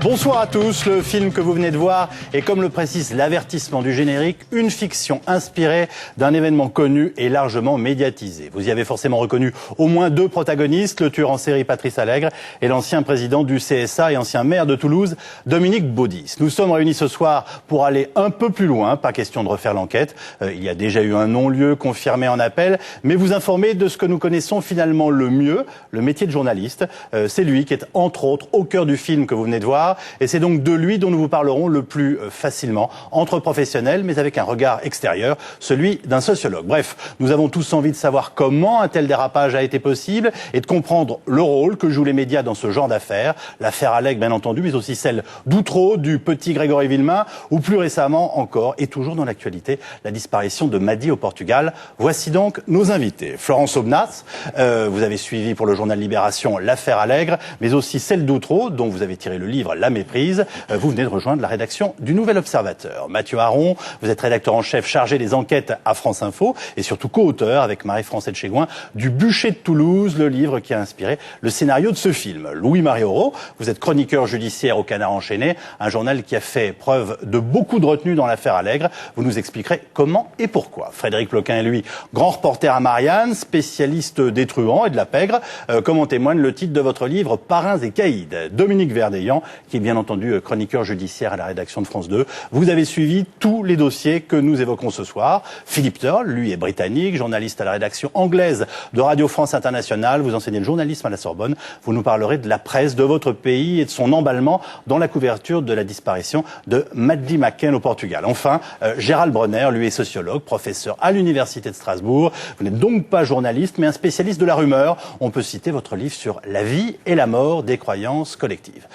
Bonsoir à tous, le film que vous venez de voir est, comme le précise l'avertissement du générique, une fiction inspirée d'un événement connu et largement médiatisé. Vous y avez forcément reconnu au moins deux protagonistes, le tueur en série Patrice Allègre et l'ancien président du CSA et ancien maire de Toulouse, Dominique Baudis. Nous sommes réunis ce soir pour aller un peu plus loin, pas question de refaire l'enquête. Il y a déjà eu un non-lieu confirmé en appel, mais vous informer de ce que nous connaissons finalement le mieux, le métier de journaliste. C'est lui qui est entre autres au cœur du film que vous venez de voir. Et c'est donc de lui dont nous vous parlerons le plus facilement, entre professionnels, mais avec un regard extérieur, celui d'un sociologue. Bref, nous avons tous envie de savoir comment un tel dérapage a été possible et de comprendre le rôle que jouent les médias dans ce genre d'affaires. L'affaire Allègre, bien entendu, mais aussi celle d'Outreau, du petit Grégory Villemain, ou plus récemment encore, et toujours dans l'actualité, la disparition de Madi au Portugal. Voici donc nos invités. Florence Aubenas, vous avez suivi pour le journal Libération l'affaire Allègre, mais aussi celle d'Outreau, dont vous avez tiré le livre La méprise. Vous venez de rejoindre la rédaction du Nouvel Observateur. Mathieu Aron, vous êtes rédacteur en chef chargé des enquêtes à France Info et surtout co-auteur avec Marie-France Etchegouin du Bûcher de Toulouse, le livre qui a inspiré le scénario de ce film. Louis-Marie Aurault, vous êtes chroniqueur judiciaire au Canard enchaîné, un journal qui a fait preuve de beaucoup de retenue dans l'affaire Allègre. Vous nous expliquerez comment et pourquoi. Frédéric Ploquin est lui, grand reporter à Marianne, spécialiste des truands et de la pègre, comme en témoigne le titre de votre livre Parrains et caïds. Dominique Verdeillan, qui est bien entendu chroniqueur judiciaire à la rédaction de France 2. Vous avez suivi tous les dossiers que nous évoquons ce soir. Philippe Turle, lui est britannique, journaliste à la rédaction anglaise de Radio France Internationale. Vous enseignez le journalisme à la Sorbonne. Vous nous parlerez de la presse de votre pays et de son emballement dans la couverture de la disparition de Madeleine McCann au Portugal. Enfin, Gérald Bronner, lui est sociologue, professeur à l'Université de Strasbourg. Vous n'êtes donc pas journaliste, mais un spécialiste de la rumeur. On peut citer votre livre sur la vie et la mort des croyances collectives.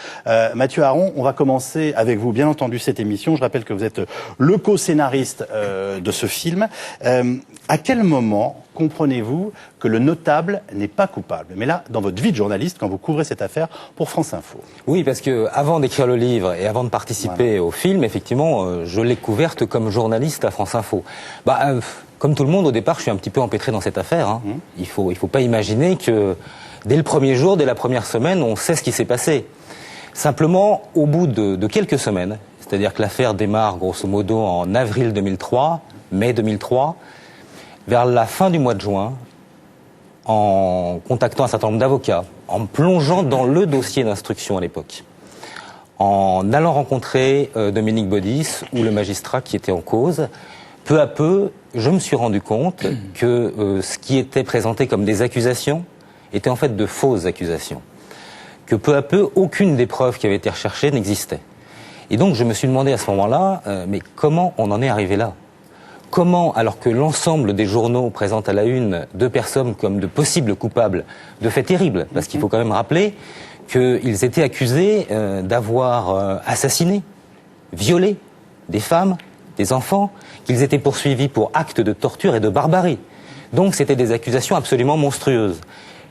Mathieu Aron, on va commencer avec vous, bien entendu, cette émission. Je rappelle que vous êtes le co-scénariste de ce film. À quel moment comprenez-vous que le notable n'est pas coupable? Mais là, dans votre vie de journaliste, quand vous couvrez cette affaire pour France Info. Oui, parce que avant d'écrire le livre et avant de participer au film, effectivement, je l'ai couverte comme journaliste à France Info. Comme tout le monde, au départ, je suis un petit peu empêtré dans cette affaire. Hein. Il faut pas imaginer que dès le premier jour, dès la première semaine, on sait ce qui s'est passé. Simplement, au bout de quelques semaines, c'est-à-dire que l'affaire démarre grosso modo en avril 2003, mai 2003, vers la fin du mois de juin, en contactant un certain nombre d'avocats, en plongeant dans le dossier d'instruction à l'époque, en allant rencontrer Dominique Baudis ou le magistrat qui était en cause, peu à peu, je me suis rendu compte que ce qui était présenté comme des accusations était en fait de fausses accusations. Que peu à peu, aucune des preuves qui avaient été recherchées n'existait. Et donc, je me suis demandé à ce moment-là, mais comment on en est arrivé là? Comment, alors que l'ensemble des journaux présentent à la une deux personnes comme de possibles coupables de faits terribles, parce qu'il faut quand même rappeler qu'ils étaient accusés d'avoir assassiné, violé des femmes, des enfants, qu'ils étaient poursuivis pour actes de torture et de barbarie. Donc, c'était des accusations absolument monstrueuses.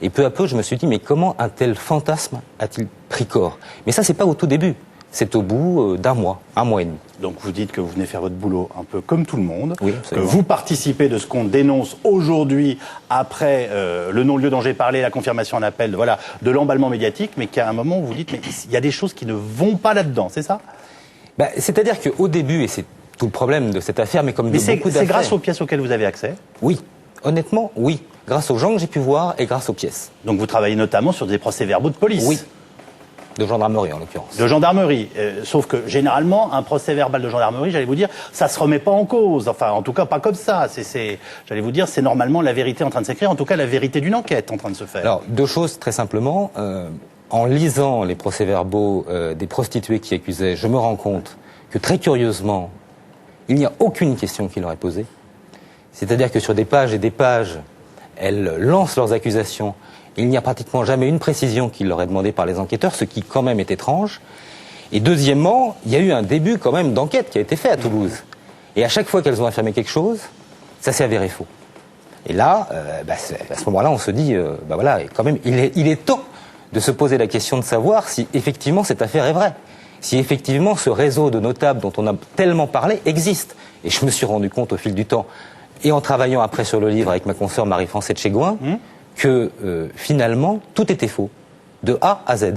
Et peu à peu, je me suis dit, mais comment un tel fantasme a-t-il pris corps? Mais ça, c'est pas au tout début. C'est au bout d'un mois et demi. Donc vous dites que vous venez faire votre boulot un peu comme tout le monde, oui, que vous participez de ce qu'on dénonce aujourd'hui après le non-lieu dont j'ai parlé, la confirmation en appel, de l'emballement médiatique, mais qu'à un moment vous dites, mais il y a des choses qui ne vont pas là-dedans, c'est ça? C'est-à-dire qu'au début, et c'est tout le problème de cette affaire, mais comme de beaucoup d'affaires... c'est grâce aux pièces auxquelles vous avez accès? Oui. Honnêtement, oui. Grâce aux gens que j'ai pu voir et grâce aux pièces. Donc vous travaillez notamment sur des procès-verbaux de police? Oui. De gendarmerie, en l'occurrence. De gendarmerie. Sauf que, généralement, un procès-verbal de gendarmerie, j'allais vous dire, ça se remet pas en cause. Enfin, en tout cas, pas comme ça. J'allais vous dire, c'est normalement la vérité en train de s'écrire, en tout cas, la vérité d'une enquête en train de se faire. Alors, deux choses, très simplement. En lisant les procès-verbaux des prostituées qui accusaient, je me rends compte que, très curieusement, il n'y a aucune question qui leur est posée. C'est-à-dire que sur des pages et des pages, elles lancent leurs accusations. Il n'y a pratiquement jamais une précision qui leur est demandée par les enquêteurs, ce qui quand même est étrange. Et deuxièmement, il y a eu un début quand même d'enquête qui a été fait à Toulouse. Et à chaque fois qu'elles ont affirmé quelque chose, ça s'est avéré faux. Et là, à ce moment-là, on se dit, quand même, il est temps de se poser la question de savoir si effectivement cette affaire est vraie. Si effectivement ce réseau de notables dont on a tellement parlé existe. Et je me suis rendu compte au fil du temps, et en travaillant après sur le livre avec ma consoeur Marie-France Etchegouin, que finalement tout était faux. de A à Z.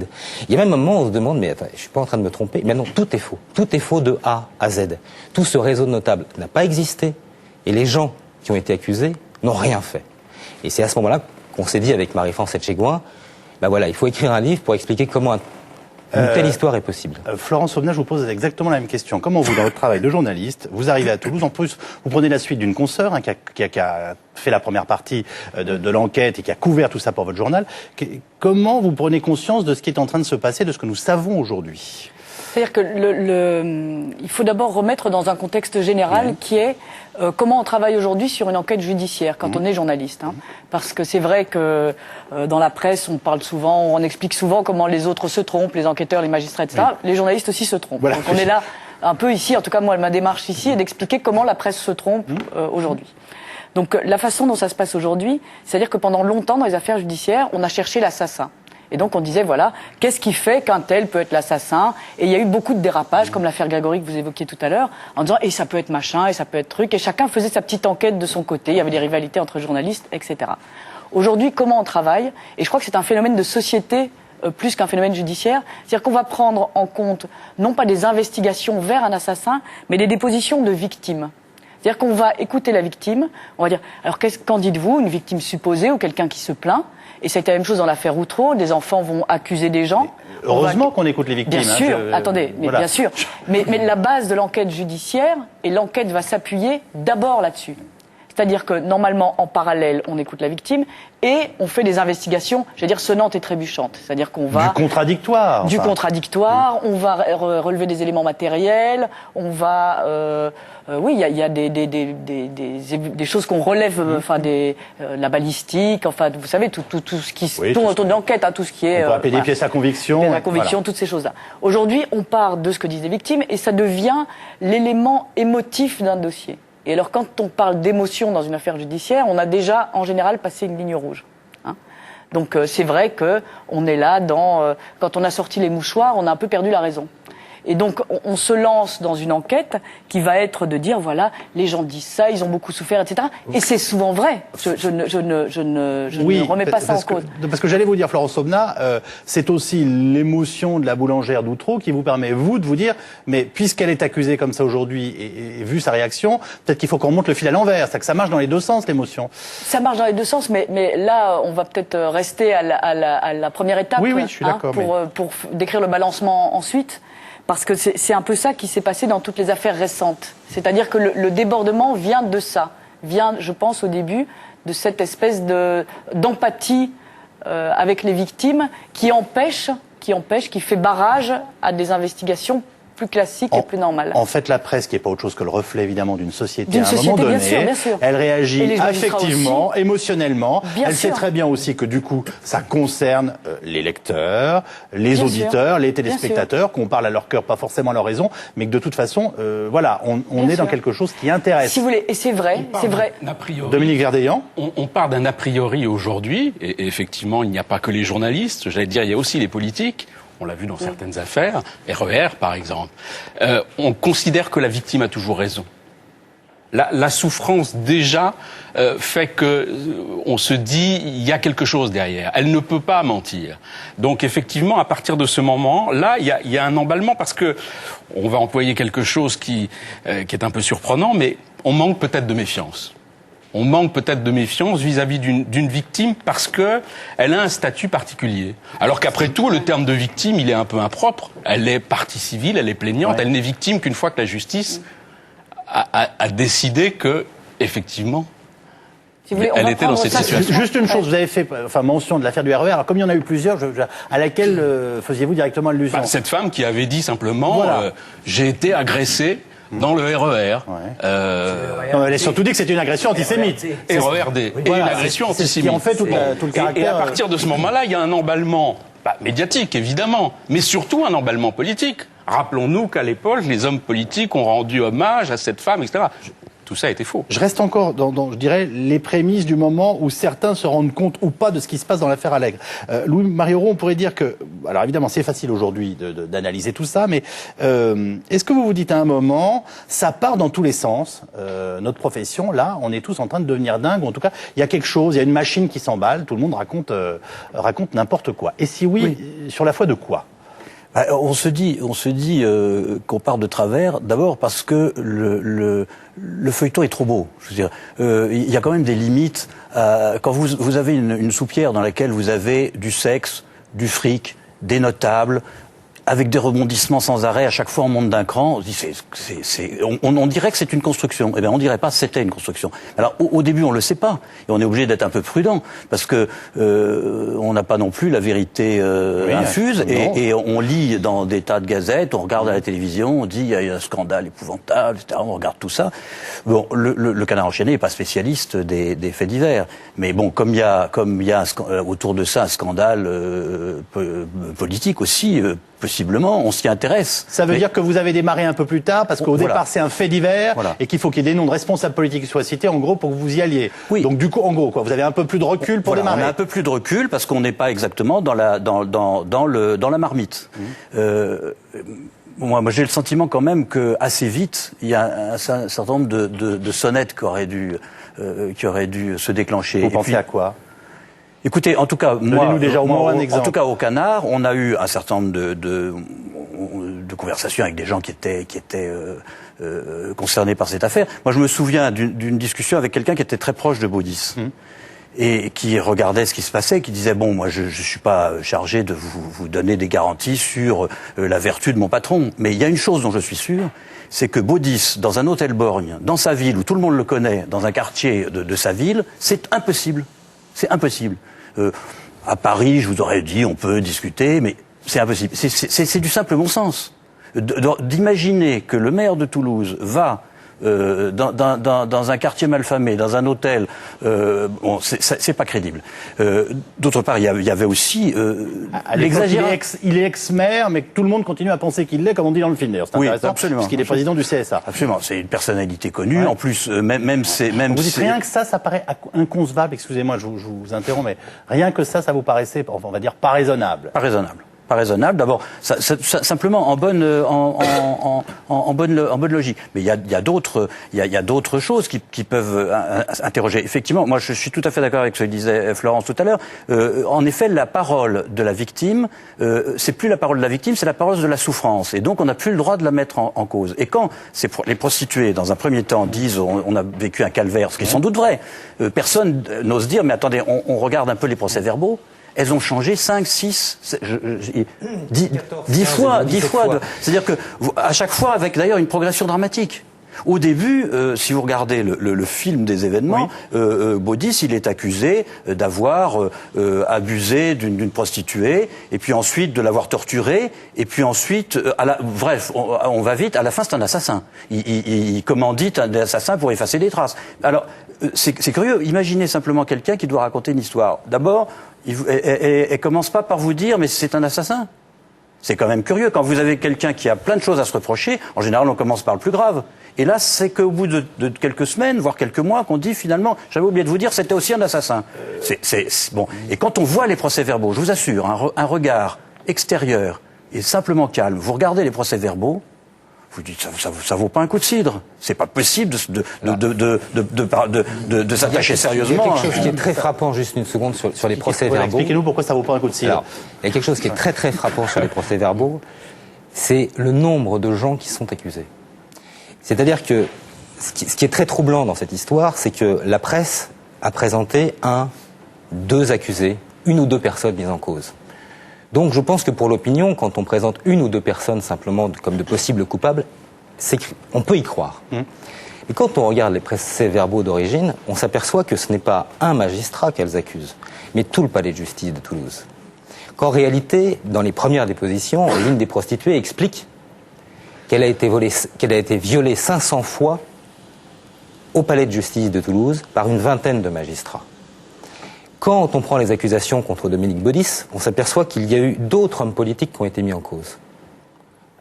Il y a même un moment où on se demande, mais attends, je suis pas en train de me tromper, mais non, tout est faux. Tout est faux de A à Z. Tout ce réseau de notables n'a pas existé, et les gens qui ont été accusés n'ont rien fait. Et c'est à ce moment-là qu'on s'est dit avec Marie-France Etchegouin, ben voilà, il faut écrire un livre pour expliquer comment une telle histoire est possible. Florence Aubenas, je vous pose exactement la même question. Comment vous, dans votre travail de journaliste, vous arrivez à Toulouse, en plus, vous prenez la suite d'une consoeur qui a fait la première partie de l'enquête et qui a couvert tout ça pour votre journal. Comment vous prenez conscience de ce qui est en train de se passer, de ce que nous savons aujourd'hui? C'est-à-dire que il faut d'abord remettre dans un contexte général qui est comment on travaille aujourd'hui sur une enquête judiciaire quand on est journaliste. Hein. Parce que c'est vrai que dans la presse, on parle souvent, on explique souvent comment les autres se trompent, les enquêteurs, les magistrats, etc. Les journalistes aussi se trompent. Voilà. Donc on est là un peu ici, en tout cas moi, ma démarche ici est d'expliquer comment la presse se trompe aujourd'hui. Donc la façon dont ça se passe aujourd'hui, c'est-à-dire que pendant longtemps dans les affaires judiciaires, on a cherché l'assassin. Et donc on disait, voilà, qu'est-ce qui fait qu'un tel peut être l'assassin? Et il y a eu beaucoup de dérapages, comme l'affaire Grégory que vous évoquiez tout à l'heure, en disant, et ça peut être machin, et ça peut être truc, et chacun faisait sa petite enquête de son côté, il y avait des rivalités entre journalistes, etc. Aujourd'hui, comment on travaille? Et je crois que c'est un phénomène de société plus qu'un phénomène judiciaire, c'est-à-dire qu'on va prendre en compte, non pas des investigations vers un assassin, mais des dépositions de victimes. C'est-à-dire qu'on va écouter la victime, on va dire, alors qu'en dites-vous, une victime supposée ou quelqu'un qui se plaint? Et ça a été la même chose dans l'affaire Outreau, des enfants vont accuser des gens. Heureusement qu'on écoute les victimes. Bien sûr, attendez, mais voilà. Bien sûr. Mais la base de l'enquête judiciaire, et l'enquête va s'appuyer d'abord là-dessus. C'est-à-dire que normalement, en parallèle, on écoute la victime et on fait des investigations, j'allais dire, sonnantes et trébuchantes. C'est-à-dire qu'on va... Du contradictoire. Du contradictoire, on va relever des éléments matériels, on va... oui, il y a des choses qu'on relève, enfin la balistique, enfin vous savez tout ce qui tourne autour de l'enquête, hein, tout ce qui est. On peut appeler des pièces à conviction. Pièces à conviction, toutes ces choses-là. Aujourd'hui, on part de ce que disent les victimes et ça devient l'élément émotif d'un dossier. Et alors, quand on parle d'émotion dans une affaire judiciaire, on a déjà en général passé une ligne rouge. Hein. Donc c'est vrai que on est là quand on a sorti les mouchoirs, on a un peu perdu la raison. Et donc, on se lance dans une enquête qui va être de dire, voilà, les gens disent ça, ils ont beaucoup souffert, etc. Et c'est souvent vrai. Je ne remets pas ça en cause. Parce que j'allais vous dire, Florence Aubenas, c'est aussi l'émotion de la boulangère d'Outreau qui vous permet, vous, de vous dire, mais puisqu'elle est accusée comme ça aujourd'hui, et vu sa réaction, peut-être qu'il faut qu'on remonte le fil à l'envers. C'est que ça marche dans les deux sens, l'émotion. Ça marche dans les deux sens, mais là, on va peut-être rester à la première étape. Oui, je suis d'accord. Pour décrire le balancement ensuite. Parce que c'est un peu ça qui s'est passé dans toutes les affaires récentes. C'est-à-dire que le débordement vient de ça. Vient, je pense, au début, de cette espèce d'empathie avec les victimes qui fait barrage à des investigations plus classique et plus normal. En fait, la presse, qui n'est pas autre chose que le reflet, évidemment, d'une société, à un moment donné, bien sûr. Elle réagit affectivement, émotionnellement. Elle sait très bien aussi que, du coup, ça concerne les lecteurs, les auditeurs, les téléspectateurs, qu'on parle à leur cœur, pas forcément à leur raison, mais que de toute façon, voilà, on est dans quelque chose qui intéresse. Si vous voulez, et c'est vrai, c'est vrai. Dominique Verdeillan. On part d'un a priori aujourd'hui, et effectivement, il n'y a pas que les journalistes, j'allais dire, il y a aussi les politiques. On l'a vu dans certaines affaires, RER par exemple. On considère que la victime a toujours raison. La souffrance déjà fait que on se dit il y a quelque chose derrière. Elle ne peut pas mentir. Donc effectivement, à partir de ce moment-là, il y a un emballement parce que on va employer quelque chose qui est un peu surprenant, mais on manque peut-être de méfiance. On manque peut-être de méfiance vis-à-vis d'une victime parce que elle a un statut particulier. Alors qu'après tout, le terme de victime, il est un peu impropre. Elle est partie civile, elle est plaignante, elle n'est victime qu'une fois que la justice a décidé que, effectivement, si vous voulez, elle était dans cette situation. Juste une chose, vous avez fait mention de l'affaire du RER. Alors, comme il y en a eu plusieurs, à laquelle faisiez-vous directement allusion? Cette femme qui avait dit simplement j'ai été agressée dans le RER. Non, elle a surtout dit que c'était une agression antisémite. RERD. Et une agression antisémite. C'est ce qui en fait tout le caractère. Et à partir de ce moment-là, il y a un emballement médiatique, évidemment, mais surtout un emballement politique. Rappelons-nous qu'à l'époque, les hommes politiques ont rendu hommage à cette femme, etc. Tout ça était faux. Je reste encore dans, je dirais, les prémices du moment où certains se rendent compte ou pas de ce qui se passe dans l'affaire Allègre. Louis-Marie Auroux, on pourrait dire que, alors évidemment, c'est facile aujourd'hui d'analyser tout ça, mais est-ce que vous vous dites à un moment, ça part dans tous les sens, notre profession, là, on est tous en train de devenir dingue, ou en tout cas, il y a quelque chose, il y a une machine qui s'emballe, tout le monde raconte n'importe quoi. Et si oui, sur la foi de quoi ? On se dit qu'on part de travers, d'abord parce que le feuilleton est trop beau. Je veux dire, il y a quand même des limites. Quand vous avez une soupière dans laquelle vous avez du sexe, du fric, des notables, avec des rebondissements sans arrêt, à chaque fois on monte d'un cran, on dirait que c'est une construction. Eh bien, on dirait pas que c'était une construction. Alors, au début, on le sait pas, et on est obligé d'être un peu prudent, parce que on n'a pas non plus la vérité infuse, et on lit dans des tas de gazettes, on regarde à la télévision, on dit il y a un scandale épouvantable, etc. On regarde tout ça. Bon, le Canard enchaîné n'est pas spécialiste des faits divers, mais bon, comme il y a autour de ça un scandale politique aussi. Possiblement, on s'y intéresse. Ça veut dire que vous avez démarré un peu plus tard, parce qu'au départ c'est un fait divers, et qu'il faut qu'il y ait des noms de responsables politiques qui soient cités, en gros, pour que vous y alliez. Oui. Donc du coup, en gros, quoi, vous avez un peu plus de recul pour démarrer. On a un peu plus de recul parce qu'on n'est pas exactement dans la marmite. Moi, j'ai le sentiment quand même que assez vite, il y a un certain nombre de sonnettes qui auraient dû se déclencher. Vous pensez à quoi ? Écoutez, en tout cas, donnez-nous déjà au moins un exemple. En tout cas, au Canard, on a eu un certain nombre de conversations avec des gens qui étaient concernés par cette affaire. Moi, je me souviens d'une discussion avec quelqu'un qui était très proche de Baudis. Et qui regardait ce qui se passait, qui disait bon, moi je suis pas chargé de vous donner des garanties sur la vertu de mon patron, mais il y a une chose dont je suis sûr, c'est que Baudis, dans un hôtel Borgne, dans sa ville où tout le monde le connaît, dans un quartier de sa ville, c'est impossible. C'est impossible. À Paris, je vous aurais dit, on peut discuter, mais c'est impossible. C'est du simple bon sens. D'imaginer que le maire de Toulouse va dans un quartier malfamé, dans un hôtel, bon, c'est pas crédible. D'autre part, il y avait aussi l'exagération. Il est ex-maire, mais que tout le monde continue à penser qu'il l'est, comme on dit dans le film. D'ailleurs, c'est intéressant, absolument, puisqu'il est président du CSA. Absolument, c'est une personnalité connue. En plus, même vous dites rien que ça paraît inconcevable. Excusez-moi, je vous interromps, mais rien que ça vous paraissait, on va dire, pas raisonnable. Pas raisonnable. Pas raisonnable. D'abord, simplement en bonne logique. Mais il y a d'autres choses qui peuvent interroger. Effectivement, moi je suis tout à fait d'accord avec ce que disait Florence tout à l'heure. En effet, la parole de la victime, c'est plus la parole de la victime, c'est la parole de la souffrance. Et donc on n'a plus le droit de la mettre en cause. Et quand les prostituées, dans un premier temps, disent on a vécu un calvaire, ce qui est sans doute vrai, personne n'ose dire mais attendez, on regarde un peu les procès-verbaux. Elles ont changé 5, 6, 10 fois. C'est-à-dire que à chaque fois, avec d'ailleurs une progression dramatique. Au début, si vous regardez le film des événements, Baudis, il est accusé d'avoir abusé d'une prostituée, et puis ensuite de l'avoir torturée, et puis ensuite, bref, on va vite. À la fin, c'est un assassin. Il commandite un assassin pour effacer des traces. Alors, c'est curieux. Imaginez simplement quelqu'un qui doit raconter une histoire. D'abord, elle commence pas par vous dire, mais c'est un assassin. C'est quand même curieux. Quand vous avez quelqu'un qui a plein de choses à se reprocher, en général, on commence par le plus grave. Et là, c'est qu'au bout de quelques semaines, voire quelques mois, qu'on dit finalement, j'avais oublié de vous dire, c'était aussi un assassin. Bon. Et quand on voit les procès-verbaux, je vous assure, un regard extérieur et simplement calme, vous regardez les procès-verbaux, vous dites, ça vaut pas un coup de cidre. C'est pas possible de s'attacher sérieusement. Il y a quelque chose qui est très frappant, juste une seconde, sur les procès-verbaux. Expliquez-nous pourquoi ça vaut pas un coup de cidre. Alors, il y a quelque chose qui est très très frappant sur les procès-verbaux, c'est le nombre de gens qui sont accusés. C'est-à-dire que ce qui est très troublant dans cette histoire, c'est que la presse a présenté 1, 2 accusés, 1 ou 2 personnes mises en cause. Donc je pense que pour l'opinion, quand on présente 1 ou 2 personnes simplement comme de possibles coupables, on peut y croire. Et quand on regarde les procès-verbaux d'origine, on s'aperçoit que ce n'est pas un magistrat qu'elles accusent, mais tout le palais de justice de Toulouse. Qu'en réalité, dans les premières dépositions, l'une des prostituées explique qu'elle a été violée 500 fois au palais de justice de Toulouse par une vingtaine de magistrats. Quand on prend les accusations contre Dominique Baudis, on s'aperçoit qu'il y a eu d'autres hommes politiques qui ont été mis en cause.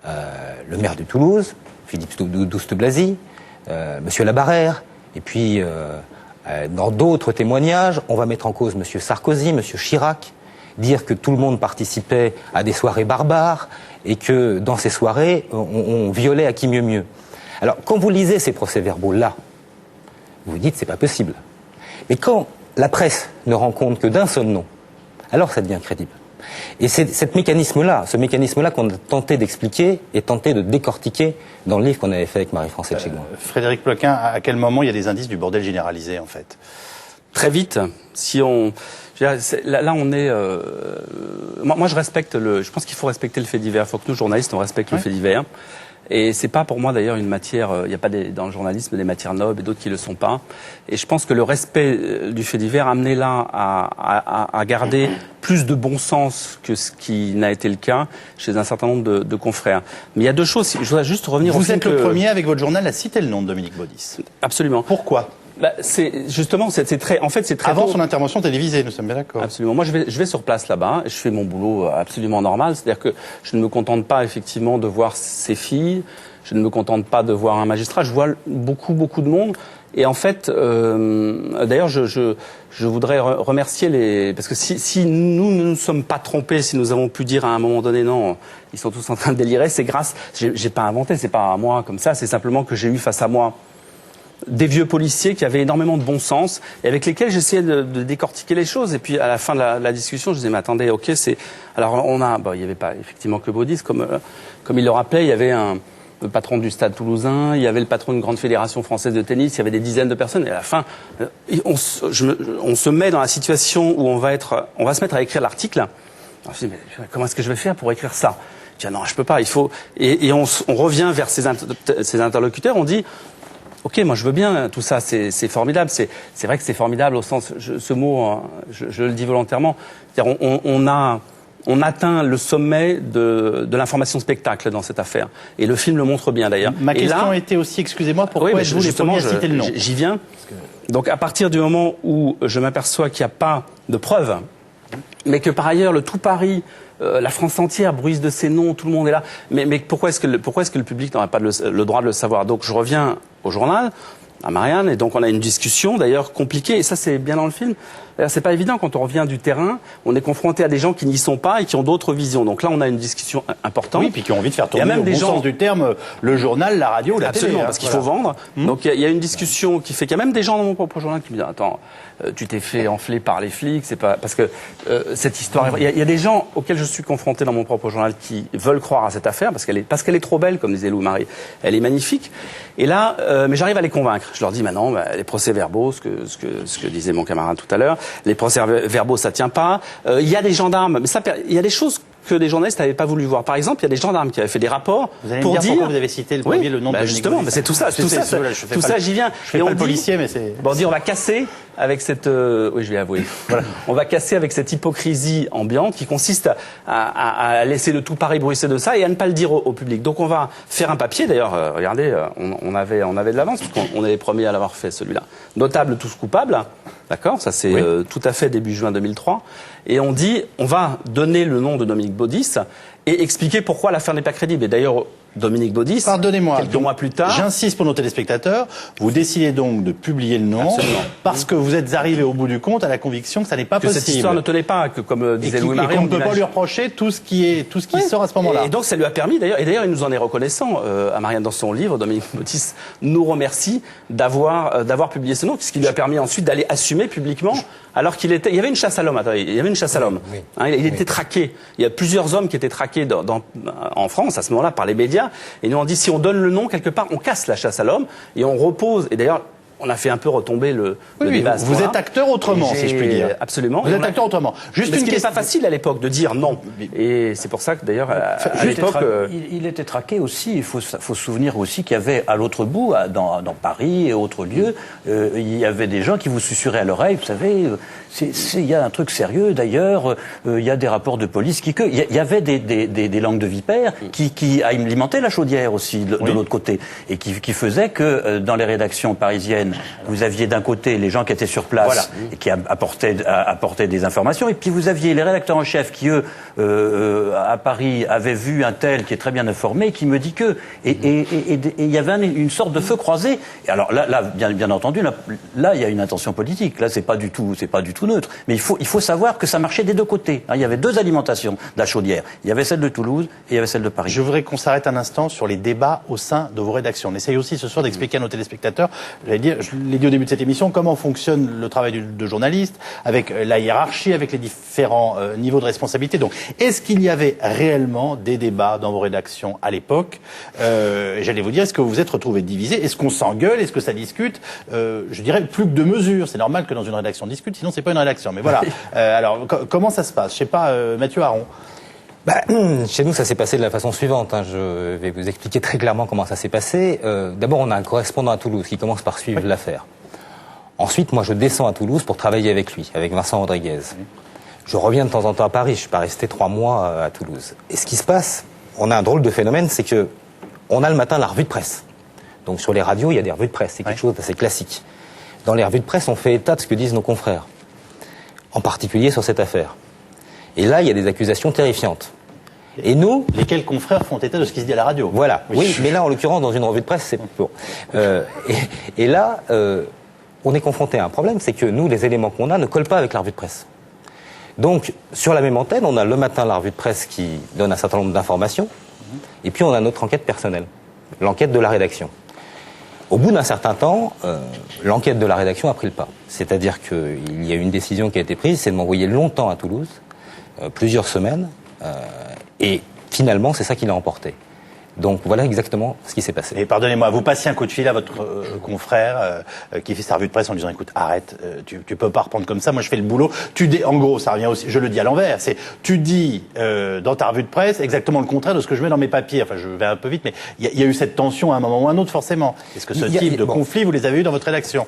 Le maire de Toulouse, Philippe Douste-Blazy, Monsieur Labarrère, et puis dans d'autres témoignages, on va mettre en cause Monsieur Sarkozy, Monsieur Chirac, dire que tout le monde participait à des soirées barbares et que dans ces soirées, on violait à qui mieux mieux. Alors, quand vous lisez ces procès-verbaux-là, vous vous dites c'est pas possible. Mais quand la presse ne rend compte que d'un seul nom, alors ça devient crédible. Et c'est ce mécanisme-là qu'on a tenté d'expliquer et tenté de décortiquer dans le livre qu'on avait fait avec Marie-France Etchegouin. Frédéric Ploquin, à quel moment il y a des indices du bordel généralisé, en fait? Très vite. Si on... Là, on est... Moi, je respecte je pense qu'il faut respecter le fait divers. Il faut que nous, journalistes, on respecte le fait divers. Et c'est pas pour moi d'ailleurs une matière, il n'y a pas dans le journalisme des matières nobles et d'autres qui le sont pas. Et je pense que le respect du fait divers amené là à garder plus de bon sens que ce qui n'a été le cas chez un certain nombre de confrères. Mais il y a deux choses, je voudrais juste revenir au fait que... Vous êtes le premier avec votre journal à citer le nom de Dominique Baudis. Absolument. Pourquoi? C'est justement, c'est très avant tôt. son intervention télévisée, nous sommes bien d'accord. Absolument. Moi, je vais sur place là-bas, et je fais mon boulot absolument normal, c'est-à-dire que je ne me contente pas effectivement de voir ces filles, je ne me contente pas de voir un magistrat, je vois beaucoup de monde. Et en fait, d'ailleurs, je voudrais remercier parce que si nous ne nous sommes pas trompés, si nous avons pu dire à un moment donné non, ils sont tous en train de délirer, c'est grâce. J'ai pas inventé, c'est pas à moi comme ça, c'est simplement que j'ai eu face à moi des vieux policiers qui avaient énormément de bon sens et avec lesquels j'essayais de décortiquer les choses. Et puis à la fin de la discussion, je disais mais attendez, ok, alors il y avait pas effectivement que Baudis, comme il le rappelait, il y avait le patron du Stade Toulousain, il y avait le patron d'une grande fédération française de tennis, il y avait des dizaines de personnes. Et à la fin, on se met dans la situation où on va se mettre à écrire l'article. Alors je dis mais comment est-ce que je vais faire pour écrire ça? Je dis non, je peux pas. Il faut et on revient vers ces interlocuteurs. On dit ok, moi je veux bien tout ça, c'est formidable. C'est vrai que c'est formidable au sens, ce mot, je le dis volontairement. C'est-à-dire on atteint le sommet de l'information spectacle dans cette affaire. Et le film le montre bien d'ailleurs. Ma question était aussi, excusez-moi, pourquoi êtes-vous les premiers à citer le nom? J'y viens. Donc à partir du moment où je m'aperçois qu'il n'y a pas de preuves, mais que par ailleurs le tout Paris, la France entière bruise de ces noms, tout le monde est là. Mais pourquoi est-ce que le public n'aurait pas le droit de le savoir? Donc je reviens au journal, à Marianne, et donc on a une discussion d'ailleurs compliquée, et ça c'est bien dans le film. C'est pas évident quand on revient du terrain, on est confronté à des gens qui n'y sont pas et qui ont d'autres visions. Donc là on a une discussion importante. Oui, puis qui ont envie de faire tourner même au bon sens du terme le journal, la radio, la télé. Absolument, parce qu'il faut vendre. Donc il y a une discussion qui fait qu'il y a même des gens dans mon propre journal qui me disent attends, tu t'es fait enfler par les flics, c'est pas parce que cette histoire. Il y a des gens auxquels je suis confronté dans mon propre journal qui veulent croire à cette affaire parce qu'elle est trop belle, comme disait Lou Marie. Elle est magnifique. Et là, mais j'arrive à les convaincre. Je leur dis maintenant, les procès-verbaux, ce que disait mon camarade tout à l'heure, les procès-verbaux ça tient pas. Il y a des gendarmes, mais il y a des choses que les journalistes n'avaient pas voulu voir. Par exemple, il y a des gendarmes qui avaient fait des rapports pour dire pourquoi vous avez cité le premier le nom de justement, c'est tout ça, j'y viens. Je fais pas le policier, mais c'est. Bon, on dit on va casser avec cette, oui, je vais avouer. Voilà, on va casser avec cette hypocrisie ambiante qui consiste à laisser le tout Paris bruisser de ça et à ne pas le dire au public. Donc on va faire un papier. D'ailleurs, regardez, on avait de l'avance parce qu'on est les premiers à l'avoir fait celui-là. Notable tous coupables. D'accord, ça c'est tout à fait début juin 2003. Et on dit, on va donner le nom de Dominique Baudis et expliquer pourquoi l'affaire n'est pas crédible. Et d'ailleurs, Dominique Baudis, pardonnez-moi, quelques mois plus tard... J'insiste pour nos téléspectateurs, vous décidez donc de publier le nom parce que vous êtes arrivé au bout du compte à la conviction que ça n'est pas possible. Que cette histoire ne tenait pas, que comme disait Louis Marie... Et qu'on ne peut pas lui reprocher tout ce qui sort à ce moment-là. Et donc ça lui a permis, d'ailleurs, il nous en est reconnaissant, à Marianne dans son livre, Dominique Baudis nous remercie d'avoir publié ce nom, ce qui lui a permis ensuite d'aller assumer publiquement, alors il y avait une chasse à l'homme, il y avait une chasse à l'homme. Il était traqué. Il y a plusieurs hommes qui étaient traqués en France, à ce moment-là, par les médias. Et nous on dit si on donne le nom quelque part, on casse la chasse à l'homme et on repose. Et d'ailleurs, on a fait un peu retomber le débat. Vous êtes acteur autrement, si je puis dire. Absolument. Vous êtes acteur autrement. Juste une question. Pas facile à l'époque de dire non. Et c'est pour ça que d'ailleurs, à l'époque, il était traqué aussi. Il faut se souvenir aussi qu'il y avait à l'autre bout, dans Paris et autres lieux, il y avait des gens qui vous susurraient à l'oreille. Vous savez, il y a un truc sérieux. D'ailleurs, il y a des rapports de police il y avait des langues de vipères qui alimentaient la chaudière aussi de l'autre côté et qui faisaient que dans les rédactions parisiennes quotidienne, vous aviez d'un côté les gens qui étaient sur place et qui apportaient des informations, et puis vous aviez les rédacteurs en chef qui, eux, à Paris, avaient vu un tel qui est très bien informé, qui me dit que... Et il y avait une sorte de feu croisé. Et alors là bien entendu, là, il y a une intention politique. Là, c'est pas du tout neutre. Mais il faut savoir que ça marchait des deux côtés. Il y avait deux alimentations de la chaudière. Il y avait celle de Toulouse et il y avait celle de Paris. Je voudrais qu'on s'arrête un instant sur les débats au sein de vos rédactions. On essaye aussi ce soir d'expliquer à nos téléspectateurs, je l'ai dit au début de cette émission, comment fonctionne le travail de journaliste, avec la hiérarchie, avec les différents niveaux de responsabilité. Donc, est-ce qu'il y avait réellement des débats dans vos rédactions à l'époque? J'allais vous dire, est-ce que vous vous êtes retrouvés divisés? Est-ce qu'on s'engueule? Est-ce que ça discute? Je dirais plus que de mesures. C'est normal que dans une rédaction on discute, sinon c'est pas une rédaction. Mais voilà. Alors, comment ça se passe? Je sais pas, Mathieu Aron. Chez nous, ça s'est passé de la façon suivante. Je vais vous expliquer très clairement comment ça s'est passé. D'abord, on a un correspondant à Toulouse qui commence par suivre l'affaire. Ensuite, moi, je descends à Toulouse pour travailler avec lui, avec Vincent Rodriguez. Je reviens de temps en temps à Paris. Je suis pas resté 3 mois à Toulouse. Et ce qui se passe, on a un drôle de phénomène, c'est que on a le matin la revue de presse. Donc sur les radios, il y a des revues de presse. C'est quelque chose d'assez classique. Dans les revues de presse, on fait état de ce que disent nos confrères, en particulier sur cette affaire. Et là, il y a des accusations terrifiantes. Et nous... Lesquels confrères font état de ce qui se dit à la radio. Voilà. Oui, mais là, en l'occurrence, dans une revue de presse, c'est bon. Et là, on est confronté à un problème, c'est que nous, les éléments qu'on a ne collent pas avec la revue de presse. Donc, sur la même antenne, on a le matin la revue de presse qui donne un certain nombre d'informations, et puis on a notre enquête personnelle, l'enquête de la rédaction. Au bout d'un certain temps, l'enquête de la rédaction a pris le pas. C'est-à-dire qu'il y a une décision qui a été prise, c'est de m'envoyer longtemps à Toulouse, plusieurs semaines, et finalement, c'est ça qui l'a emporté. Donc voilà exactement ce qui s'est passé. Et pardonnez-moi, vous passiez un coup de fil à votre confrère qui fait sa revue de presse en lui disant écoute, arrête, tu peux pas reprendre comme ça, moi je fais le boulot. En gros, ça revient aussi, je le dis à l'envers, tu dis dans ta revue de presse exactement le contraire de ce que je mets dans mes papiers. Enfin, je vais un peu vite, mais il y a eu cette tension à un moment ou à un autre, forcément. Est-ce que ce type de conflit, vous les avez eu dans votre rédaction?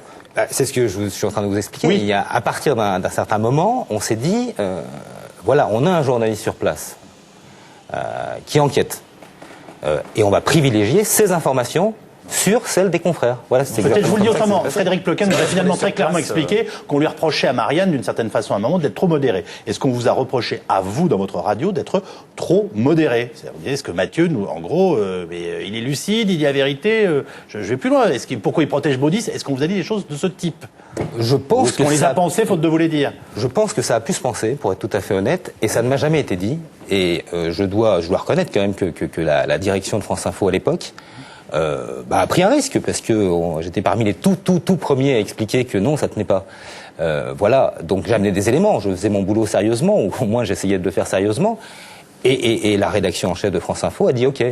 C'est ce que je suis en train de vous expliquer. Oui. À partir d'un certain moment, on s'est dit, voilà, on a un journaliste sur place qui enquête. Et on va privilégier ces informations sur celles des confrères. Voilà, peut-être je vous le dis autrement. Frédéric Ploquin nous a finalement très clairement expliqué qu'on lui reprochait à Marianne, d'une certaine façon, à un moment, d'être trop modéré. Est-ce qu'on vous a reproché à vous, dans votre radio, d'être trop modéré? Est-ce que Mathieu, en gros, il est lucide, il dit la vérité, je vais plus loin. Pourquoi il protège Baudis? Est-ce qu'on vous a dit des choses de ce type? Je pense qu'on les a pensées, faute de vous les dire. Je pense que ça a pu se penser, pour être tout à fait honnête, et ça ne m'a jamais été dit. Et je dois reconnaître quand même que la direction de France Info à l'époque a pris un risque, parce que j'étais parmi les tout premiers à expliquer que non, ça tenait pas. Voilà, donc j'ai amené des éléments, je faisais mon boulot sérieusement, ou au moins j'essayais de le faire sérieusement. Et la rédaction en chef de France Info a dit ok,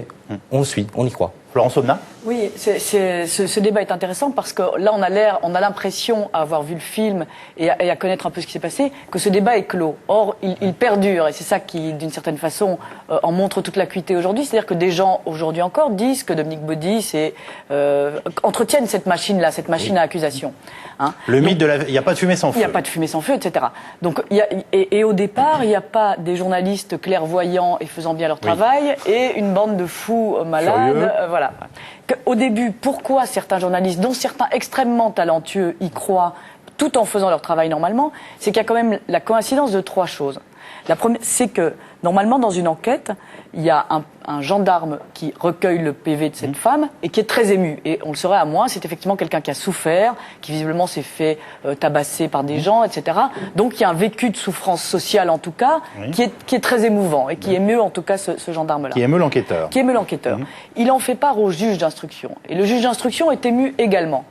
on le suit, on y croit. Florence Aubenas? Oui, ce débat est intéressant parce que là, on a l'impression, à avoir vu le film et à connaître un peu ce qui s'est passé, que ce débat est clos. Or, il perdure et c'est ça qui, d'une certaine façon, en montre toute l'acuité aujourd'hui. C'est-à-dire que des gens, aujourd'hui encore, disent que Dominique Baudis entretiennent cette machine-là, cette machine à accusation. Hein. Le mythe il n'y a pas de fumée sans feu. Il n'y a pas de fumée sans feu, etc. Donc, et au départ, il n'y a pas des journalistes clairvoyants et faisant bien leur travail et une bande de fous malades. Voilà. Au début, pourquoi certains journalistes, dont certains extrêmement talentueux, y croient, tout en faisant leur travail normalement, c'est qu'il y a quand même la coïncidence de 3 choses. La première, c'est que, normalement, dans une enquête, il y a un gendarme qui recueille le PV de cette femme et qui est très ému. Et on le saurait à moins, c'est effectivement quelqu'un qui a souffert, qui visiblement s'est fait tabasser par des gens, etc. Donc il y a un vécu de souffrance sociale, en tout cas, qui est très émouvant et qui émeut, en tout cas, ce gendarme-là. Qui émeut l'enquêteur. Qui émeut l'enquêteur. Il en fait part au juge d'instruction. Et le juge d'instruction est ému également.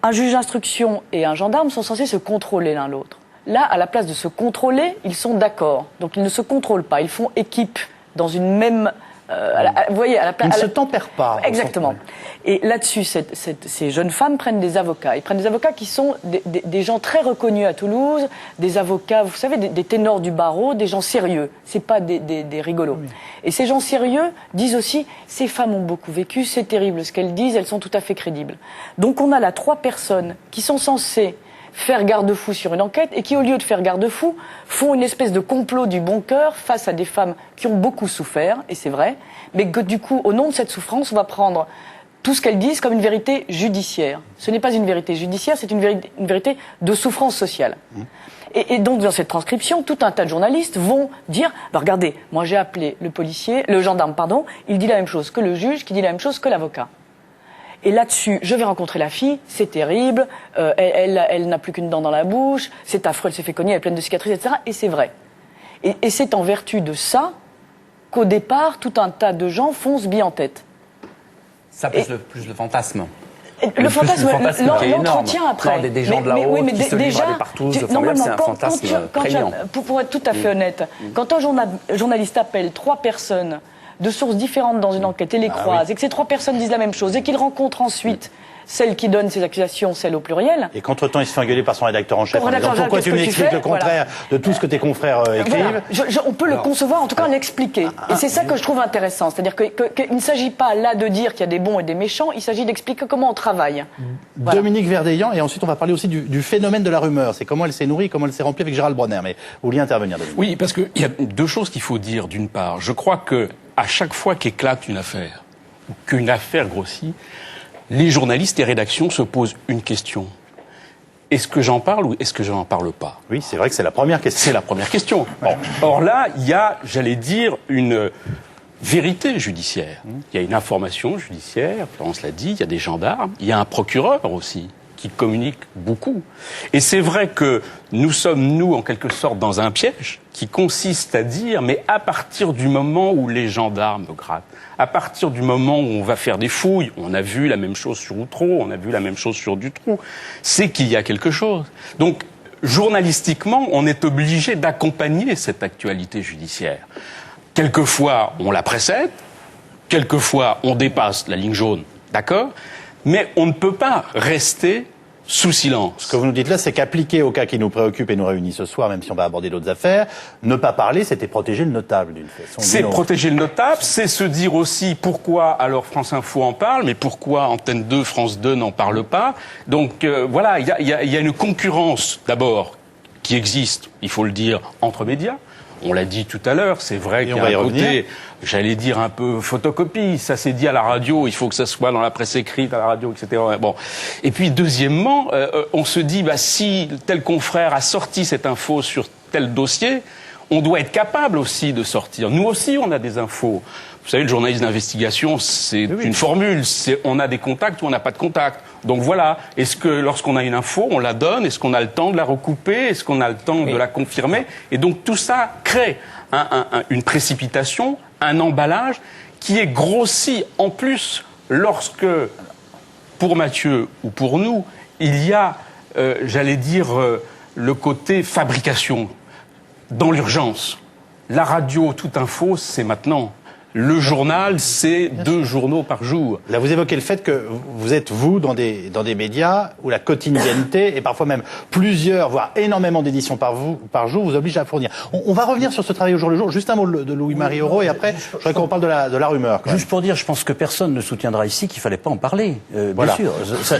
Un juge d'instruction et un gendarme sont censés se contrôler l'un l'autre. Là, à la place de se contrôler, ils sont d'accord. Donc ils ne se contrôlent pas. Ils font équipe dans une même... vous voyez, ils ne se tempèrent pas. Exactement. Et là-dessus, ces jeunes femmes prennent des avocats. Ils prennent des avocats qui sont des gens très reconnus à Toulouse, des avocats, vous savez, des ténors du barreau, des gens sérieux. C'est pas des rigolos. Oui. Et ces gens sérieux disent aussi, ces femmes ont beaucoup vécu, c'est terrible ce qu'elles disent, elles sont tout à fait crédibles. Donc on a là 3 personnes qui sont censées faire garde-fou sur une enquête et qui, au lieu de faire garde-fou, font une espèce de complot du bon cœur face à des femmes qui ont beaucoup souffert, et c'est vrai, mais que du coup, au nom de cette souffrance, on va prendre tout ce qu'elles disent comme une vérité judiciaire. Ce n'est pas une vérité judiciaire, c'est une vérité de souffrance sociale. Et donc, dans cette transcription, tout un tas de journalistes vont dire, bah, regardez, moi j'ai appelé le gendarme, il dit la même chose que le juge, qui dit la même chose que l'avocat. Et là-dessus, je vais rencontrer la fille, c'est terrible, elle n'a plus qu'une dent dans la bouche, c'est affreux, elle s'est fait cogner, elle est pleine de cicatrices, etc. Et c'est vrai. Et c'est en vertu de ça qu'au départ, tout un tas de gens foncent bien en tête. Ça, plus le fantasme. Le fantasme, l'entretien après. Non, des gens de là-haut qui se livrent à des partouzes. Normalement, c'est un fantasme prégnant. Pour être tout à fait honnête, quand un journaliste appelle 3 personnes de sources différentes dans une enquête et les croise, et que ces 3 personnes disent la même chose, et qu'il rencontre ensuite celle qui donne ces accusations, celle au pluriel. Et qu'entre-temps, il se fait engueuler par son rédacteur en chef en disant pourquoi tu m'expliques le contraire de tout ce que tes confrères écrivent. On peut le concevoir, en tout cas l'expliquer. Et c'est ça que je trouve intéressant. C'est-à-dire qu'il ne s'agit pas là de dire qu'il y a des bons et des méchants, il s'agit d'expliquer comment on travaille. Voilà. Dominique Verdeillan, et ensuite on va parler aussi du phénomène de la rumeur. C'est comment elle s'est nourrie, comment elle s'est remplie avec Gérald Bronner. Mais vous vouliez intervenir, Dominique? Oui, parce qu'il y a 2 choses qu'il faut dire. D'une part, je crois que à chaque fois qu'éclate une affaire, ou qu'une affaire grossit, les journalistes et rédactions se posent une question. Est-ce que j'en parle ou est-ce que je n'en parle pas? Oui, c'est vrai que c'est la première question. C'est la première question. Or là, il y a, j'allais dire, une vérité judiciaire. Il y a une information judiciaire, Florence l'a dit, il y a des gendarmes, il y a un procureur aussi qui communique beaucoup. Et c'est vrai que nous sommes, en quelque sorte, dans un piège qui consiste à dire, mais à partir du moment où les gendarmes grattent, à partir du moment où on va faire des fouilles, on a vu la même chose sur Outreau, on a vu la même chose sur Dutroux, c'est qu'il y a quelque chose. Donc, journalistiquement, on est obligé d'accompagner cette actualité judiciaire. Quelquefois, on la précède, quelquefois, on dépasse la ligne jaune, d'accord ? Mais on ne peut pas rester sous silence. Ce que vous nous dites là, c'est qu'appliquer au cas qui nous préoccupe et nous réunit ce soir, même si on va aborder d'autres affaires, ne pas parler, c'était protéger le notable d'une façon. C'est protéger le notable, c'est se dire aussi pourquoi alors France Info en parle, mais pourquoi Antenne 2, France 2 n'en parle pas. Donc voilà, il y a une concurrence d'abord qui existe, il faut le dire, entre médias. On l'a dit tout à l'heure, c'est vrai qu'il y a un côté, j'allais dire un peu photocopie, ça s'est dit à la radio, il faut que ça soit dans la presse écrite, à la radio, etc. Bon. Et puis deuxièmement, on se dit, si tel confrère a sorti cette info sur tel dossier, on doit être capable aussi de sortir. Nous aussi, on a des infos. Vous savez, le journaliste d'investigation, c'est une formule. On a des contacts ou on n'a pas de contacts. Donc voilà. Est-ce que lorsqu'on a une info, on la donne? Est-ce qu'on a le temps de la recouper? Est-ce qu'on a le temps de la confirmer? Et donc tout ça crée une précipitation, un emballage qui est grossi en plus lorsque, pour Mathieu ou pour nous, il y a, j'allais dire, le côté fabrication. Dans l'urgence. La radio, toute info, c'est maintenant. Le journal, c'est 2 journaux par jour. Là, vous évoquez le fait que vous êtes, vous, dans des médias où la quotidienneté, et parfois même plusieurs, voire énormément d'éditions par jour, vous oblige à fournir. On va revenir sur ce travail au jour le jour. Juste un mot de Louis-Marie Oraud, et après, je voudrais qu'on parle de la rumeur. Juste pour dire, je pense que personne ne soutiendra ici qu'il fallait pas en parler. Voilà. Bien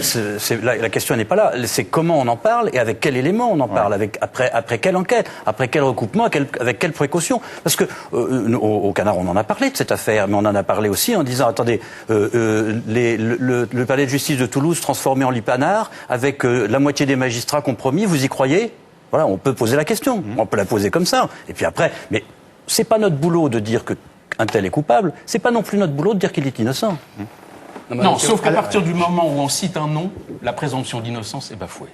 sûr. La question n'est pas là. C'est comment on en parle et avec quel élément on en parle, après quelle enquête, après quel recoupement, avec quelle précaution. Parce que au Canard, on en a parlé de cette affaire, mais on en a parlé aussi en disant, attendez, le palais de justice de Toulouse transformé en lupanar, avec la moitié des magistrats compromis, vous y croyez? Voilà, on peut poser la question, on peut la poser comme ça. Et puis après, mais c'est pas notre boulot de dire qu'un tel est coupable, c'est pas non plus notre boulot de dire qu'il est innocent. Non, sauf qu'à partir du moment où on cite un nom, la présomption d'innocence est bafouée.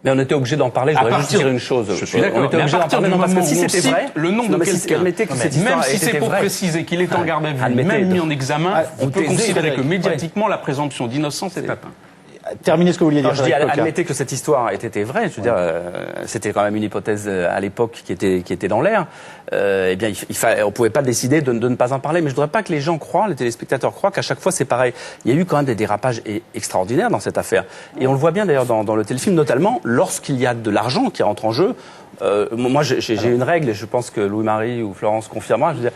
Mais on était obligé d'en parler, je voudrais juste dire une chose. Je suis d'accord. On était obligé d'en parler, parce que si c'était vrai, le nom de quelqu'un, même si c'est pour préciser qu'il est en garde à vue, même mis en examen, on peut considérer que médiatiquement la présomption d'innocence est atteinte. Terminez ce que vous vouliez dire. Je dis, admettez que cette histoire était vraie. Je veux dire, c'était quand même une hypothèse à l'époque qui était dans l'air. Eh bien, on pouvait pas décider de ne pas en parler. Mais je voudrais pas que les gens croient, les téléspectateurs croient qu'à chaque fois c'est pareil. Il y a eu quand même des dérapages extraordinaires dans cette affaire. Et on le voit bien d'ailleurs dans le téléfilm, notamment lorsqu'il y a de l'argent qui rentre en jeu. Moi, j'ai une règle, et je pense que Louis-Marie ou Florence confirmera. Je veux dire,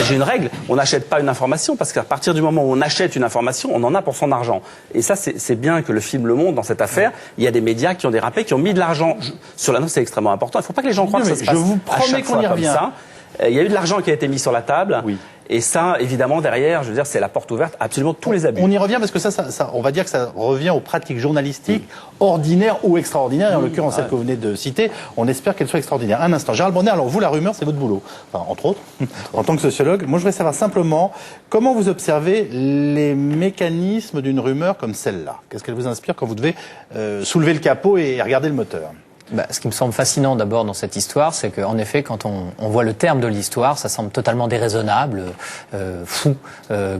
j'ai une règle, on n'achète pas une information, parce qu'à partir du moment où on achète une information, on en a pour son argent. Et ça, c'est bien que le film le montre dans cette affaire. Il y a des médias qui ont dérapé, qui ont mis de l'argent sur l'annonce, c'est extrêmement important. Il ne faut pas que les gens croient que ça se passe je vous promets qu'on y revient. Il y a eu de l'argent qui a été mis sur la table. Oui. Et ça, évidemment, derrière, je veux dire, c'est la porte ouverte à absolument tous les abus. On y revient parce que ça, on va dire que ça revient aux pratiques journalistiques ordinaires ou extraordinaires. Et en l'occurrence, celle que vous venez de citer, on espère qu'elle soit extraordinaire. Un instant. Gérald Bronner, alors vous, la rumeur, c'est votre boulot. Enfin, entre autres, en tant que sociologue. Moi, je voudrais savoir simplement comment vous observez les mécanismes d'une rumeur comme celle-là. Qu'est-ce qu'elle vous inspire quand vous devez soulever le capot et regarder le moteur? Ce qui me semble fascinant d'abord dans cette histoire, c'est qu'en effet, quand on voit le terme de l'histoire, ça semble totalement déraisonnable, fou,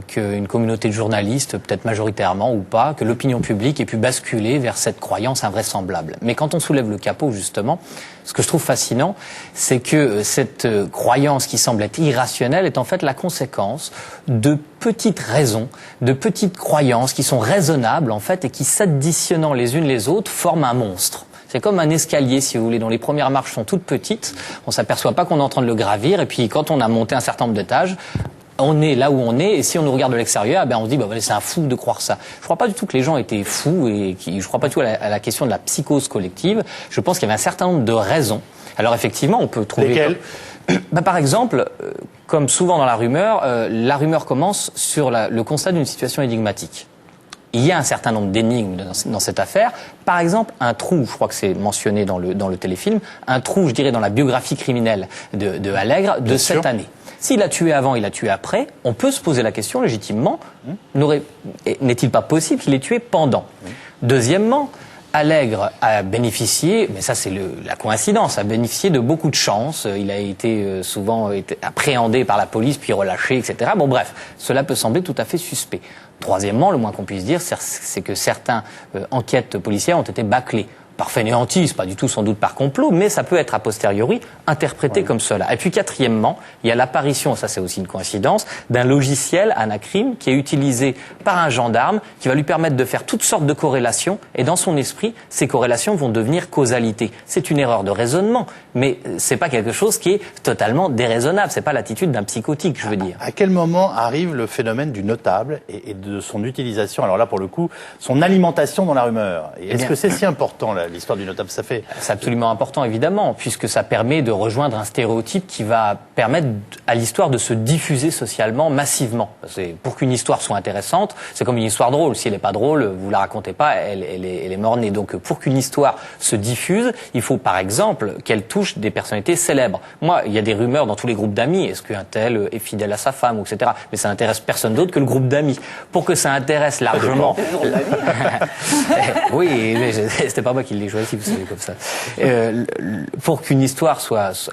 qu'une communauté de journalistes, peut-être majoritairement ou pas, que l'opinion publique ait pu basculer vers cette croyance invraisemblable. Mais quand on soulève le capot, justement, ce que je trouve fascinant, c'est que cette croyance qui semble être irrationnelle est en fait la conséquence de petites raisons, de petites croyances qui sont raisonnables, en fait, et qui, s'additionnant les unes les autres, forment un monstre. C'est comme un escalier, si vous voulez, dont les premières marches sont toutes petites. On s'aperçoit pas qu'on est en train de le gravir. Et puis, quand on a monté un certain nombre d'étages, on est là où on est. Et si on nous regarde de l'extérieur, on se dit, c'est un fou de croire ça. Je crois pas du tout que les gens étaient fous et je crois pas du tout à la question de la psychose collective. Je pense qu'il y avait un certain nombre de raisons. Alors, effectivement, on peut trouver... Lesquelles ? Par exemple, comme souvent dans la rumeur commence sur le constat d'une situation énigmatique. Il y a un certain nombre d'énigmes dans cette affaire. Par exemple, un trou, je crois que c'est mentionné dans le téléfilm, un trou, je dirais, dans la biographie criminelle de Allègre de cette année. S'il a tué avant, il a tué après, on peut se poser la question légitimement, n'est-il pas possible qu'il ait tué pendant ? Deuxièmement, Allègre a bénéficié, mais ça c'est la coïncidence, a bénéficié de beaucoup de chance. Il a été souvent appréhendé par la police, puis relâché, etc. Bon bref, cela peut sembler tout à fait suspect. Troisièmement, le moins qu'on puisse dire, c'est que certaines enquêtes policières ont été bâclées. Par fainéantise, pas du tout sans doute par complot, mais ça peut être a posteriori interprété comme cela. Et puis quatrièmement, il y a l'apparition, ça c'est aussi une coïncidence, d'un logiciel Anacrime qui est utilisé par un gendarme qui va lui permettre de faire toutes sortes de corrélations et dans son esprit, ces corrélations vont devenir causalité. C'est une erreur de raisonnement, mais c'est pas quelque chose qui est totalement déraisonnable, c'est pas l'attitude d'un psychotique, je veux dire. À quel moment arrive le phénomène du notable et de son utilisation, alors là pour le coup, son alimentation dans la rumeur? Est-ce que c'est si important là, l'histoire du notable? C'est absolument important, évidemment, puisque ça permet de rejoindre un stéréotype qui va permettre à l'histoire de se diffuser socialement, massivement. Pour qu'une histoire soit intéressante, c'est comme une histoire drôle. Si elle n'est pas drôle, vous la racontez pas, elle est mornée. Donc, pour qu'une histoire se diffuse, il faut, par exemple, qu'elle touche des personnalités célèbres. Moi, il y a des rumeurs dans tous les groupes d'amis. Est-ce qu'un tel est fidèle à sa femme, etc. Mais ça n'intéresse personne d'autre que le groupe d'amis. Pour que ça intéresse largement... Oui, mais c'était pas moi qui l'ai choisi, vous savez, comme ça. Pour qu'une histoire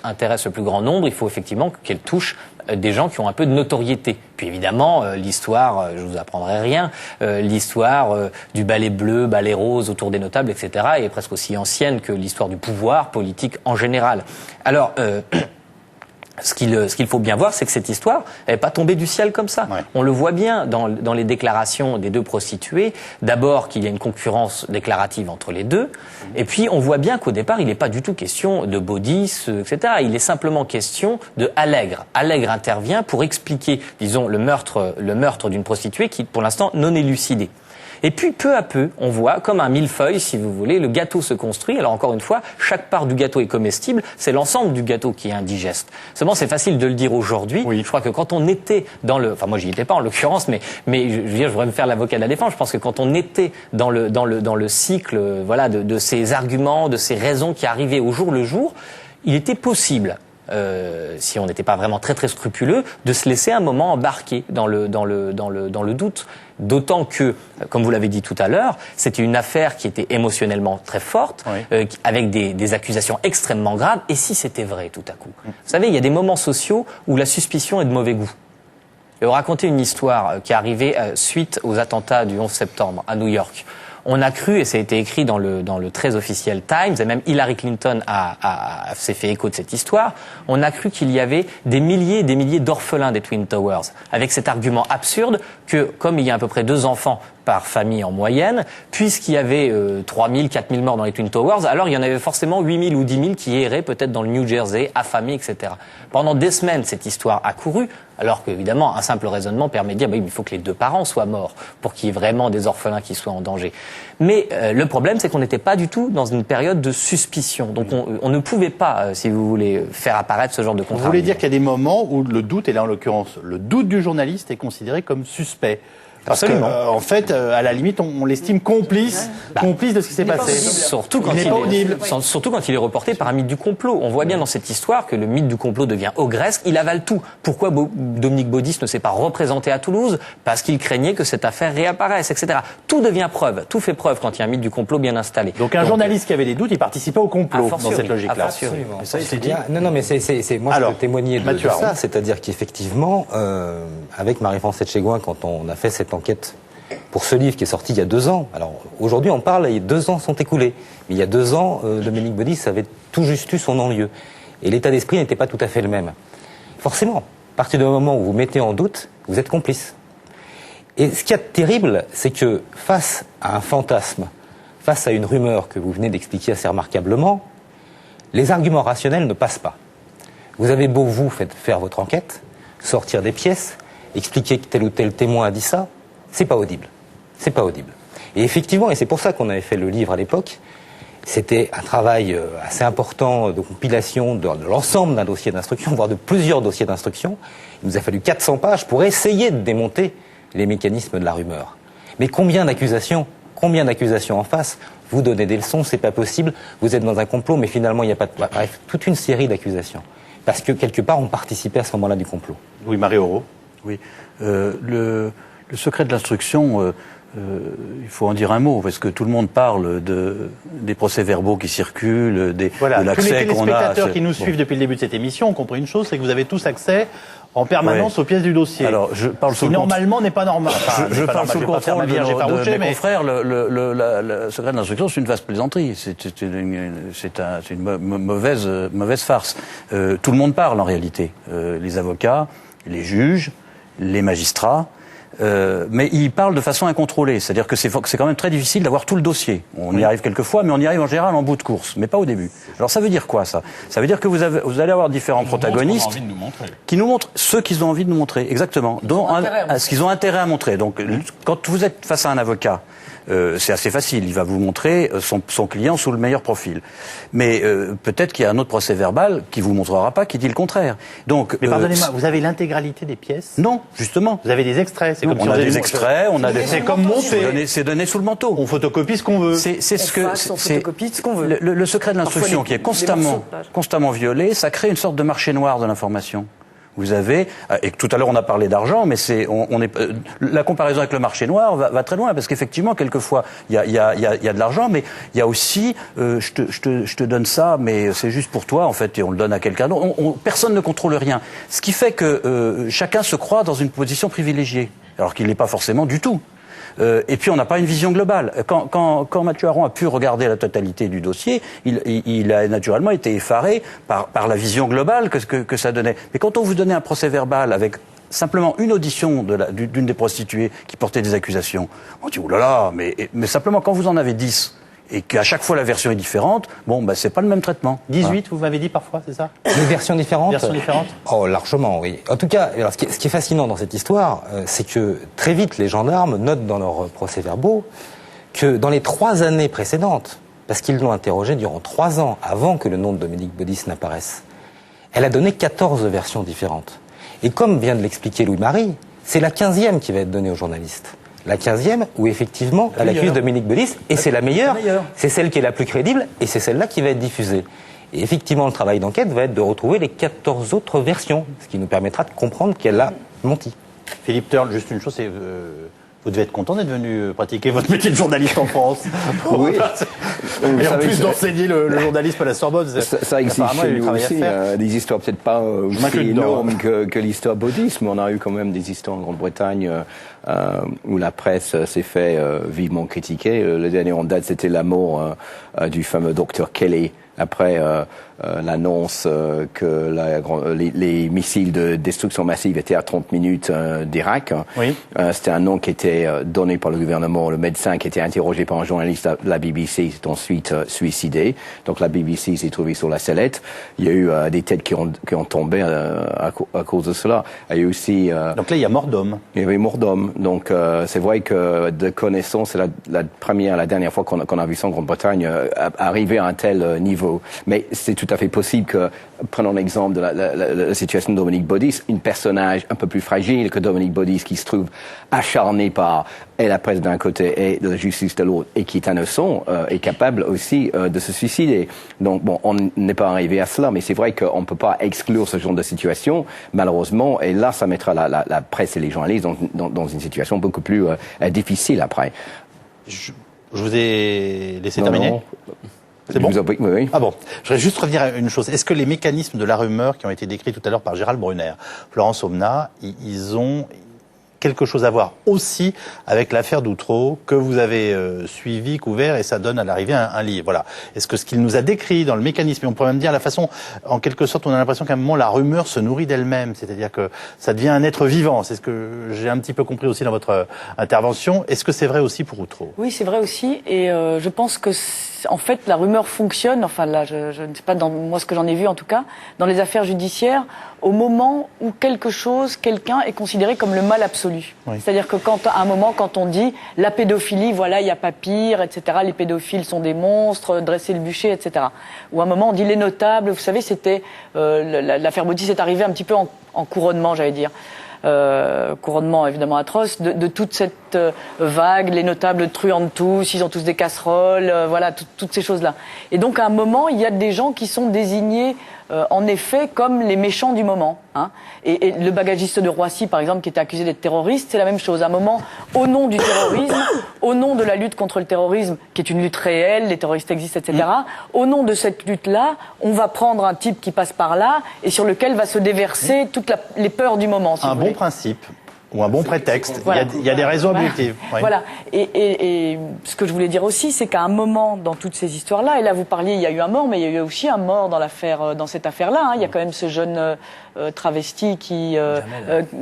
intéresse le plus grand nombre, il faut effectivement qu'elle touche des gens qui ont un peu de notoriété. Puis évidemment, l'histoire, je vous apprendrai rien, l'histoire du balai bleu, balai rose autour des notables, etc., est presque aussi ancienne que l'histoire du pouvoir politique en général. Alors... Ce qu'il faut bien voir, c'est que cette histoire n'est pas tombée du ciel comme ça. Ouais. On le voit bien dans les déclarations des deux prostituées. D'abord qu'il y a une concurrence déclarative entre les deux. Et puis on voit bien qu'au départ, il n'est pas du tout question de Baudis, etc. Il est simplement question de Allègre. Allègre intervient pour expliquer, disons, le meurtre d'une prostituée qui, pour l'instant, non élucidé. Et puis, peu à peu, on voit, comme un millefeuille, si vous voulez, le gâteau se construit. Alors, encore une fois, chaque part du gâteau est comestible. C'est l'ensemble du gâteau qui est indigeste. Seulement, c'est facile de le dire aujourd'hui. Oui. Je crois que quand on était enfin, moi, j'y étais pas, en l'occurrence, mais je voudrais me faire l'avocat de la défense. Je pense que quand on était dans le cycle, voilà, de ces arguments, de ces raisons qui arrivaient au jour le jour, il était possible, si on n'était pas vraiment très très scrupuleux, de se laisser un moment embarquer dans le doute. D'autant que, comme vous l'avez dit tout à l'heure, c'était une affaire qui était émotionnellement très forte, oui. Avec des accusations extrêmement graves. Et si c'était vrai tout à coup? Vous savez, il y a des moments sociaux où la suspicion est de mauvais goût. Je vais vous raconter une histoire qui est arrivée suite aux attentats du 11 septembre à New York. On a cru, et ça a été écrit dans le très officiel Times, et même Hillary Clinton s'est fait écho de cette histoire, on a cru qu'il y avait des milliers et des milliers d'orphelins des Twin Towers, avec cet argument absurde que, comme il y a à peu près 2 enfants par famille en moyenne. Puisqu'il y avait 3 000, 4 000 morts dans les Twin Towers, alors il y en avait forcément 8 000 ou 10 000 qui erraient peut-être dans le New Jersey, affamés, etc. Pendant des semaines, cette histoire a couru, alors qu'évidemment, un simple raisonnement permet de dire il faut que les deux parents soient morts pour qu'il y ait vraiment des orphelins qui soient en danger. Mais le problème, c'est qu'on n'était pas du tout dans une période de suspicion. Donc on ne pouvait pas, si vous voulez, faire apparaître ce genre de contrat. Vous voulez dire qu'il y a des moments où le doute, et là en l'occurrence, le doute du journaliste est considéré comme suspect? Parce que, en fait, à la limite, on l'estime complice de ce qui s'est passé. Surtout quand il est reporté par un mythe du complot. On voit bien dans cette histoire que le mythe du complot devient ogresque. Il avale tout. Pourquoi Dominique Baudis ne s'est pas représenté à Toulouse? Parce qu'il craignait que cette affaire réapparaisse, etc. Tout devient preuve. Tout fait preuve quand il y a un mythe du complot bien installé. Donc un journaliste qui avait des doutes, il participait au complot dans cette logique-là. Absolument. Non, mais c'est moi je peux témoigner de ça. C'est-à-dire qu'effectivement, avec Marie-France Etchegouin, quand on a fait cette enquête pour ce livre qui est sorti il y a 2 ans. Alors aujourd'hui on parle et 2 ans sont écoulés. Mais il y a 2 ans, Dominique Baudis avait tout juste eu son non-lieu. Et l'état d'esprit n'était pas tout à fait le même. Forcément, à partir du moment où vous mettez en doute, vous êtes complice. Et ce qui est terrible, c'est que face à un fantasme, face à une rumeur que vous venez d'expliquer assez remarquablement, les arguments rationnels ne passent pas. Vous avez beau faire votre enquête, sortir des pièces, expliquer que tel ou tel témoin a dit ça, c'est pas audible. C'est pas audible. Et effectivement, et c'est pour ça qu'on avait fait le livre à l'époque, c'était un travail assez important de compilation de l'ensemble d'un dossier d'instruction, voire de plusieurs dossiers d'instruction. Il nous a fallu 400 pages pour essayer de démonter les mécanismes de la rumeur. Mais combien d'accusations en face? Vous donnez des leçons, c'est pas possible, vous êtes dans un complot, mais finalement il n'y a pas de... Bref, toute une série d'accusations. Parce que quelque part on participait à ce moment-là du complot. Louis-Marie Oraud. Oui. Le secret de l'instruction, il faut en dire un mot, parce que tout le monde parle des procès-verbaux qui circulent, de l'accès qu'on a. Tous les téléspectateurs qui nous suivent depuis le début de cette émission ont compris une chose, c'est que vous avez tous accès en permanence aux pièces du dossier. Alors, je parle sous normalement n'est pas normal. Enfin, je parle sous le contrôle de mes confrères. Le secret de l'instruction, c'est une vaste plaisanterie. C'est une mauvaise farce. Tout le monde parle en réalité. Les avocats, les juges, les magistrats. Mais ils parlent de façon incontrôlée, c'est-à-dire que c'est quand même très difficile d'avoir tout le dossier. On y arrive quelquefois, mais on y arrive en général en bout de course, mais pas au début. Alors ça veut dire quoi ça? Ça veut dire que vous allez avoir différents protagonistes qui nous montrent ce qu'ils ont envie de nous montrer, exactement, ce qu'ils ont intérêt à montrer. Donc quand vous êtes face à un avocat, c'est assez facile, il va vous montrer son client sous le meilleur profil. Mais peut-être qu'il y a un autre procès-verbal qui vous montrera pas, qui dit le contraire. Donc, mais pardonnez-moi, vous avez l'intégralité des pièces? Non, justement. Vous avez des extraits. C'est comme on a des extraits, on a des. C'est comme monter. C'est donné sous le manteau. On photocopie ce qu'on veut. C'est ce que le secret de l'instruction qui est constamment violé, ça crée une sorte de marché noir de l'information. Vous avez, et tout à l'heure on a parlé d'argent, mais la comparaison avec le marché noir va très loin, parce qu'effectivement, quelquefois, il y a de l'argent, mais il y a aussi, je te donne ça, mais c'est juste pour toi, en fait, et on le donne à quelqu'un d'autre. Personne ne contrôle rien. Ce qui fait que chacun se croit dans une position privilégiée, alors qu'il n'est pas forcément du tout. Et puis on n'a pas une vision globale. Quand Mathieu Aron a pu regarder la totalité du dossier, il a naturellement été effaré par la vision globale que ça donnait. Mais quand on vous donnait un procès-verbal avec simplement une audition d'une des prostituées qui portait des accusations, on dit oulala, mais simplement quand vous en avez 10 et qu'à chaque fois la version est différente, c'est pas le même traitement. 18, vous m'avez dit parfois, c'est ça? Des versions différentes? Versions différentes? Oh, largement, oui. En tout cas, alors, ce qui est fascinant dans cette histoire, c'est que très vite, les gendarmes notent dans leurs procès-verbaux que dans les 3 années précédentes, parce qu'ils l'ont interrogée durant 3 ans avant que le nom de Dominique Baudis n'apparaisse, elle a donné 14 versions différentes. Et comme vient de l'expliquer Louis-Marie, c'est la 15e qui va être donnée aux journalistes. La 15e, où effectivement, elle accuse Dominique Baudis, et c'est la meilleure, c'est celle qui est la plus crédible, et c'est celle-là qui va être diffusée. Et effectivement, le travail d'enquête va être de retrouver les 14 autres versions, ce qui nous permettra de comprendre qu'elle a menti. Philippe Turle, juste une chose, c'est... Vous devez être content d'être venu pratiquer votre métier de journaliste en France. Oui. Et en plus d'enseigner le journalisme à la Sorbonne. Ça existe chez nous aussi. Des histoires peut-être pas aussi énormes que l'histoire Baudis, mais on a eu quand même des histoires en Grande-Bretagne où la presse s'est fait vivement critiquer. Le dernier en date, c'était la mort du fameux docteur Kelly après l'annonce que les missiles de destruction massive étaient à 30 minutes d'Irak. Oui. C'était un nom qui était donné par le gouvernement. Le médecin qui était interrogé par un journaliste de la BBC s'est ensuite suicidé. Donc la BBC s'est trouvée sur la sellette. Il y a eu des têtes qui ont tombé à cause de cela. Il y a eu aussi... Donc là, il y a mort d'homme. Il y avait mort d'homme. Donc c'est vrai que de connaissance, c'est la dernière fois qu'on a vu ça en Grande-Bretagne arriver à un tel niveau. Mais c'est tout à fait possible que, prenons l'exemple de la situation de Dominique Baudis, un personnage un peu plus fragile que Dominique Baudis qui se trouve acharné par et la presse d'un côté et la justice de l'autre et qui est innocent, est capable aussi de se suicider. Donc bon, on n'est pas arrivé à cela, mais c'est vrai qu'on ne peut pas exclure ce genre de situation, malheureusement, et là ça mettra la presse et les journalistes dans une situation beaucoup plus difficile après. Je vous ai laissé terminer. Non. C'est bon ? Oui. Ah bon. Je voudrais juste revenir à une chose. Est-ce que les mécanismes de la rumeur qui ont été décrits tout à l'heure par Gérald Brunner, Florence Aubenas, ils ont quelque chose à voir aussi avec l'affaire d'Outreau que vous avez suivi, couvert, et ça donne à l'arrivée un livre. Voilà. Est-ce que ce qu'il nous a décrit dans le mécanisme, et on pourrait même dire la façon, en quelque sorte, on a l'impression qu'à un moment la rumeur se nourrit d'elle-même, c'est-à-dire que ça devient un être vivant. C'est ce que j'ai un petit peu compris aussi dans votre intervention. Est-ce que c'est vrai aussi pour Outreau ? Oui, c'est vrai aussi, et je pense que en fait la rumeur fonctionne. Enfin là, je ne sais pas dans moi ce que j'en ai vu en tout cas dans les affaires judiciaires, au moment où quelqu'un est considéré comme le mal absolu. Oui. C'est-à-dire que à un moment, quand on dit la pédophilie, voilà, il n'y a pas pire, etc., les pédophiles sont des monstres, dresser le bûcher, etc. Ou à un moment, on dit les notables, vous savez, c'était, l'affaire Baudis est arrivée un petit peu en couronnement, j'allais dire. Couronnement évidemment atroce de toute cette vague, les notables truandent tous, ils ont tous des casseroles, voilà, toutes ces choses-là. Et donc à un moment, il y a des gens qui sont désignés en effet comme les méchants du moment. Hein. Et le bagagiste de Roissy, par exemple, qui était accusé d'être terroriste, c'est la même chose. À un moment, au nom du terrorisme, au nom de la lutte contre le terrorisme, qui est une lutte réelle, les terroristes existent, etc., au nom de cette lutte-là, on va prendre un type qui passe par là et sur lequel va se déverser toutes les peurs du moment. Si un bon principe. Ou un bon prétexte. Voilà. Il y a des raisons objectives. Oui. Voilà. Et ce que je voulais dire aussi, c'est qu'à un moment dans toutes ces histoires-là, et là vous parliez, il y a eu un mort, mais il y a eu aussi un mort dans cette affaire-là. Hein. Il y a quand même ce jeune travesti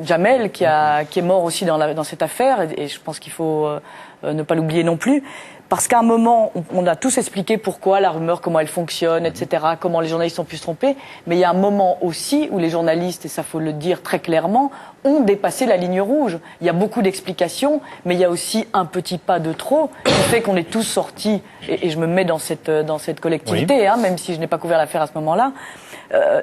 Jamel, qui est mort aussi dans cette affaire, et je pense qu'il faut ne pas l'oublier non plus. Parce qu'à un moment, on a tous expliqué pourquoi la rumeur, comment elle fonctionne, etc., comment les journalistes ont pu se tromper. Mais il y a un moment aussi où les journalistes, et ça faut le dire très clairement, ont dépassé la ligne rouge. Il y a beaucoup d'explications, mais il y a aussi un petit pas de trop qui fait qu'on est tous sortis, et je me mets dans cette collectivité, hein, même si je n'ai pas couvert l'affaire à ce moment-là.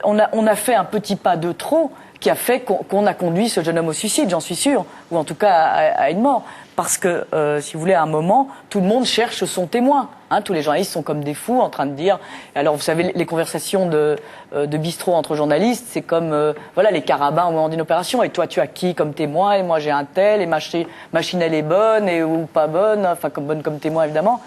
On a fait un petit pas de trop qui a fait qu'on a conduit ce jeune homme au suicide, j'en suis sûr, ou en tout cas à une mort. Parce que, si vous voulez, à un moment, tout le monde cherche son témoin. Hein, tous les journalistes sont comme des fous en train de dire... Alors, vous savez, les conversations de bistrot entre journalistes, c'est comme, voilà, les carabins au moment d'une opération. Et toi, tu as qui comme témoin ? Et moi, j'ai un tel. Et machine, elle est bonne ou pas bonne. Enfin, bonne comme témoin, évidemment.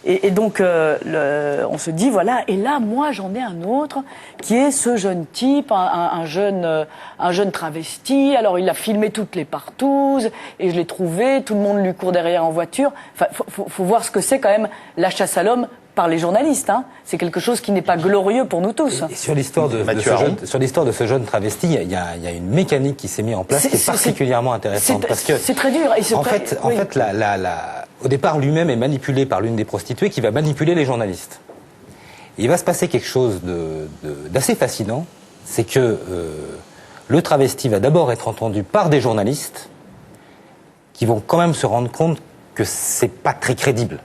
Et donc, on se dit, voilà, et là, moi, j'en ai un autre, qui est ce jeune type, un jeune travesti. Alors, il a filmé toutes les partouzes, et je l'ai trouvé, tout le monde lui court derrière en voiture. Enfin, faut voir ce que c'est quand même la chasse à l'homme par les journalistes. Hein. C'est quelque chose qui n'est pas glorieux pour nous tous. Et sur l'histoire de ce jeune travesti, il y a une mécanique qui s'est mise en place qui est particulièrement intéressante. Parce que c'est très dur. En fait, au départ, lui-même est manipulé par l'une des prostituées qui va manipuler les journalistes. Et il va se passer quelque chose d'assez fascinant, c'est que le travesti va d'abord être entendu par des journalistes qui vont quand même se rendre compte que c'est pas très crédible.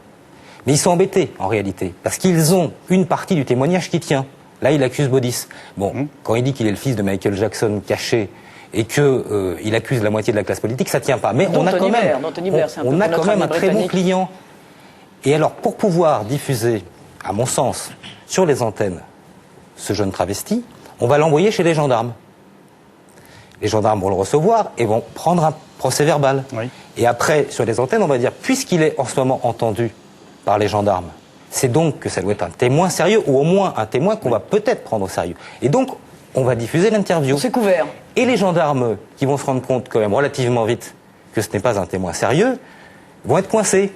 Mais ils sont embêtés, en réalité, parce qu'ils ont une partie du témoignage qui tient. Là, il accuse Baudis. Bon, quand il dit qu'il est le fils de Michael Jackson caché et que il accuse la moitié de la classe politique, ça tient pas. Mais on a quand même un très bon client. Et alors, pour pouvoir diffuser, à mon sens, sur les antennes, ce jeune travesti, on va l'envoyer chez les gendarmes. Les gendarmes vont le recevoir et vont prendre un procès verbal. Oui. Et après, sur les antennes, on va dire, puisqu'il est en ce moment entendu par les gendarmes, c'est donc que ça doit être un témoin sérieux, ou au moins un témoin qu'on va peut-être prendre au sérieux. Et donc, on va diffuser l'interview. C'est couvert. Et les gendarmes, qui vont se rendre compte quand même relativement vite que ce n'est pas un témoin sérieux, vont être coincés.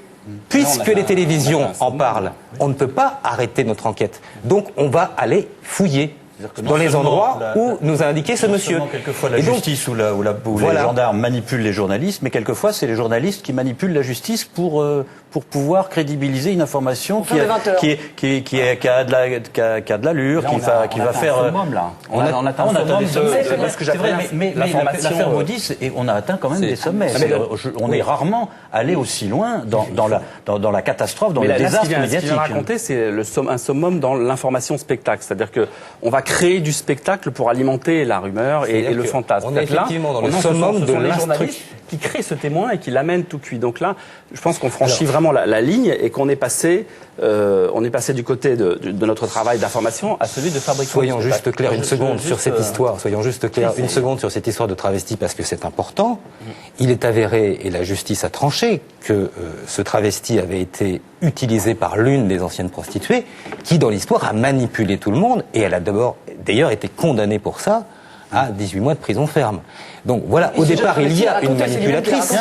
Puisque les télévisions en parlent, on ne peut pas arrêter notre enquête. Donc on va aller fouiller dans les endroits où nous a indiqué ce monsieur. Quelquefois la justice ou les gendarmes manipulent les journalistes, mais quelquefois c'est les journalistes qui manipulent la justice pour pouvoir crédibiliser une information qui a de l'allure, qui va faire. On atteint des sommets. C'est ce que j'appelle. Mais l'affaire Baudis, on a atteint quand même des sommets. On est rarement allé aussi loin dans la catastrophe, dans le désastre médiatique. Ce qu'il vient raconter, c'est un summum dans l'information spectacle, c'est-à-dire que on va créer du spectacle pour alimenter la rumeur et le fantasme. On est effectivement dans le summum de l'instruction qui crée ce témoin et qui l'amène tout cuit. Donc là, je pense qu'on franchit vraiment la ligne et qu'on est passé du côté de notre travail d'information à celui de fabrication. Soyons juste clairs une seconde sur cette histoire. Soyons juste clairs une seconde sur cette histoire de travesti parce que c'est important. Il est avéré, et la justice a tranché, que ce travesti avait été utilisé par l'une des anciennes prostituées qui, dans l'histoire, a manipulé tout le monde et elle a d'ailleurs été condamnée pour ça à 18 mois de prison ferme. Donc voilà, au départ, il y a une manipulatrice.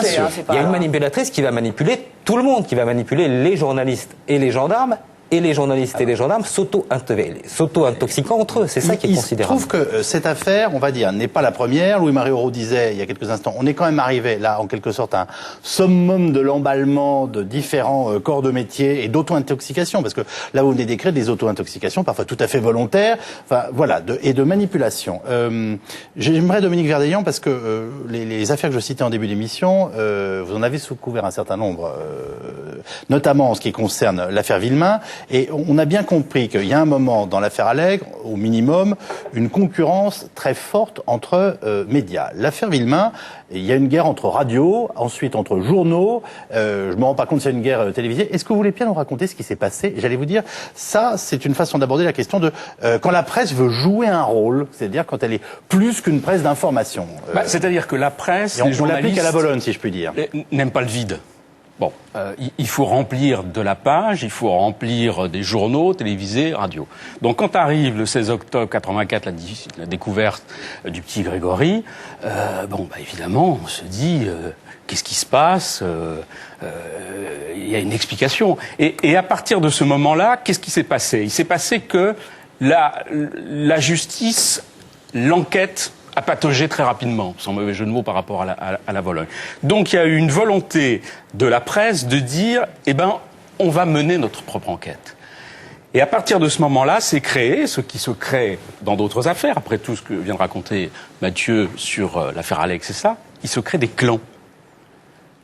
Il y a une manipulatrice qui va manipuler tout le monde, qui va manipuler les journalistes et les gendarmes, et les journalistes et les gendarmes s'auto-intoxiquant entre eux. C'est ça qui est considérable. Je trouve que cette affaire, on va dire, n'est pas la première. Louis-Marie Aurault disait il y a quelques instants, on est quand même arrivé là, en quelque sorte, à un summum de l'emballement de différents corps de métier et d'auto-intoxication. Parce que là, vous venez d'écrire des auto-intoxications, parfois tout à fait volontaires, enfin voilà, et de manipulation. J'aimerais Dominique Verdeillan, parce que les affaires que je citais en début d'émission, vous en avez sous couvert un certain nombre, notamment en ce qui concerne l'affaire Villemain. Et on a bien compris qu'il y a un moment dans l'affaire Allègre, au minimum, une concurrence très forte entre médias. L'affaire Villemain, il y a une guerre entre radios, ensuite entre journaux. Je me rends pas compte s'il y a une guerre télévisée. Est-ce que vous voulez bien nous raconter ce qui s'est passé? J'allais vous dire, ça, c'est une façon d'aborder la question de quand la presse veut jouer un rôle, c'est-à-dire quand elle est plus qu'une presse d'information. C'est-à-dire que la presse, on l'applique à la Bologne, si je puis dire. N'aime pas le vide. Bon, il faut remplir de la page, il faut remplir des journaux, télévisés, radio. Donc quand arrive le 16 octobre 84, la découverte du petit Grégory, évidemment, on se dit, qu'est-ce qui se passe? Il y a une explication. Et à partir de ce moment-là, qu'est-ce qui s'est passé? Il s'est passé que la justice, l'enquête, a pataugé très rapidement, sans mauvais jeu de mots par rapport à la Vologne. Donc il y a eu une volonté de la presse de dire, on va mener notre propre enquête. Et à partir de ce moment-là, c'est créé, ce qui se crée dans d'autres affaires, après tout ce que vient de raconter Mathieu sur l'affaire Alex, c'est ça, il se crée des clans.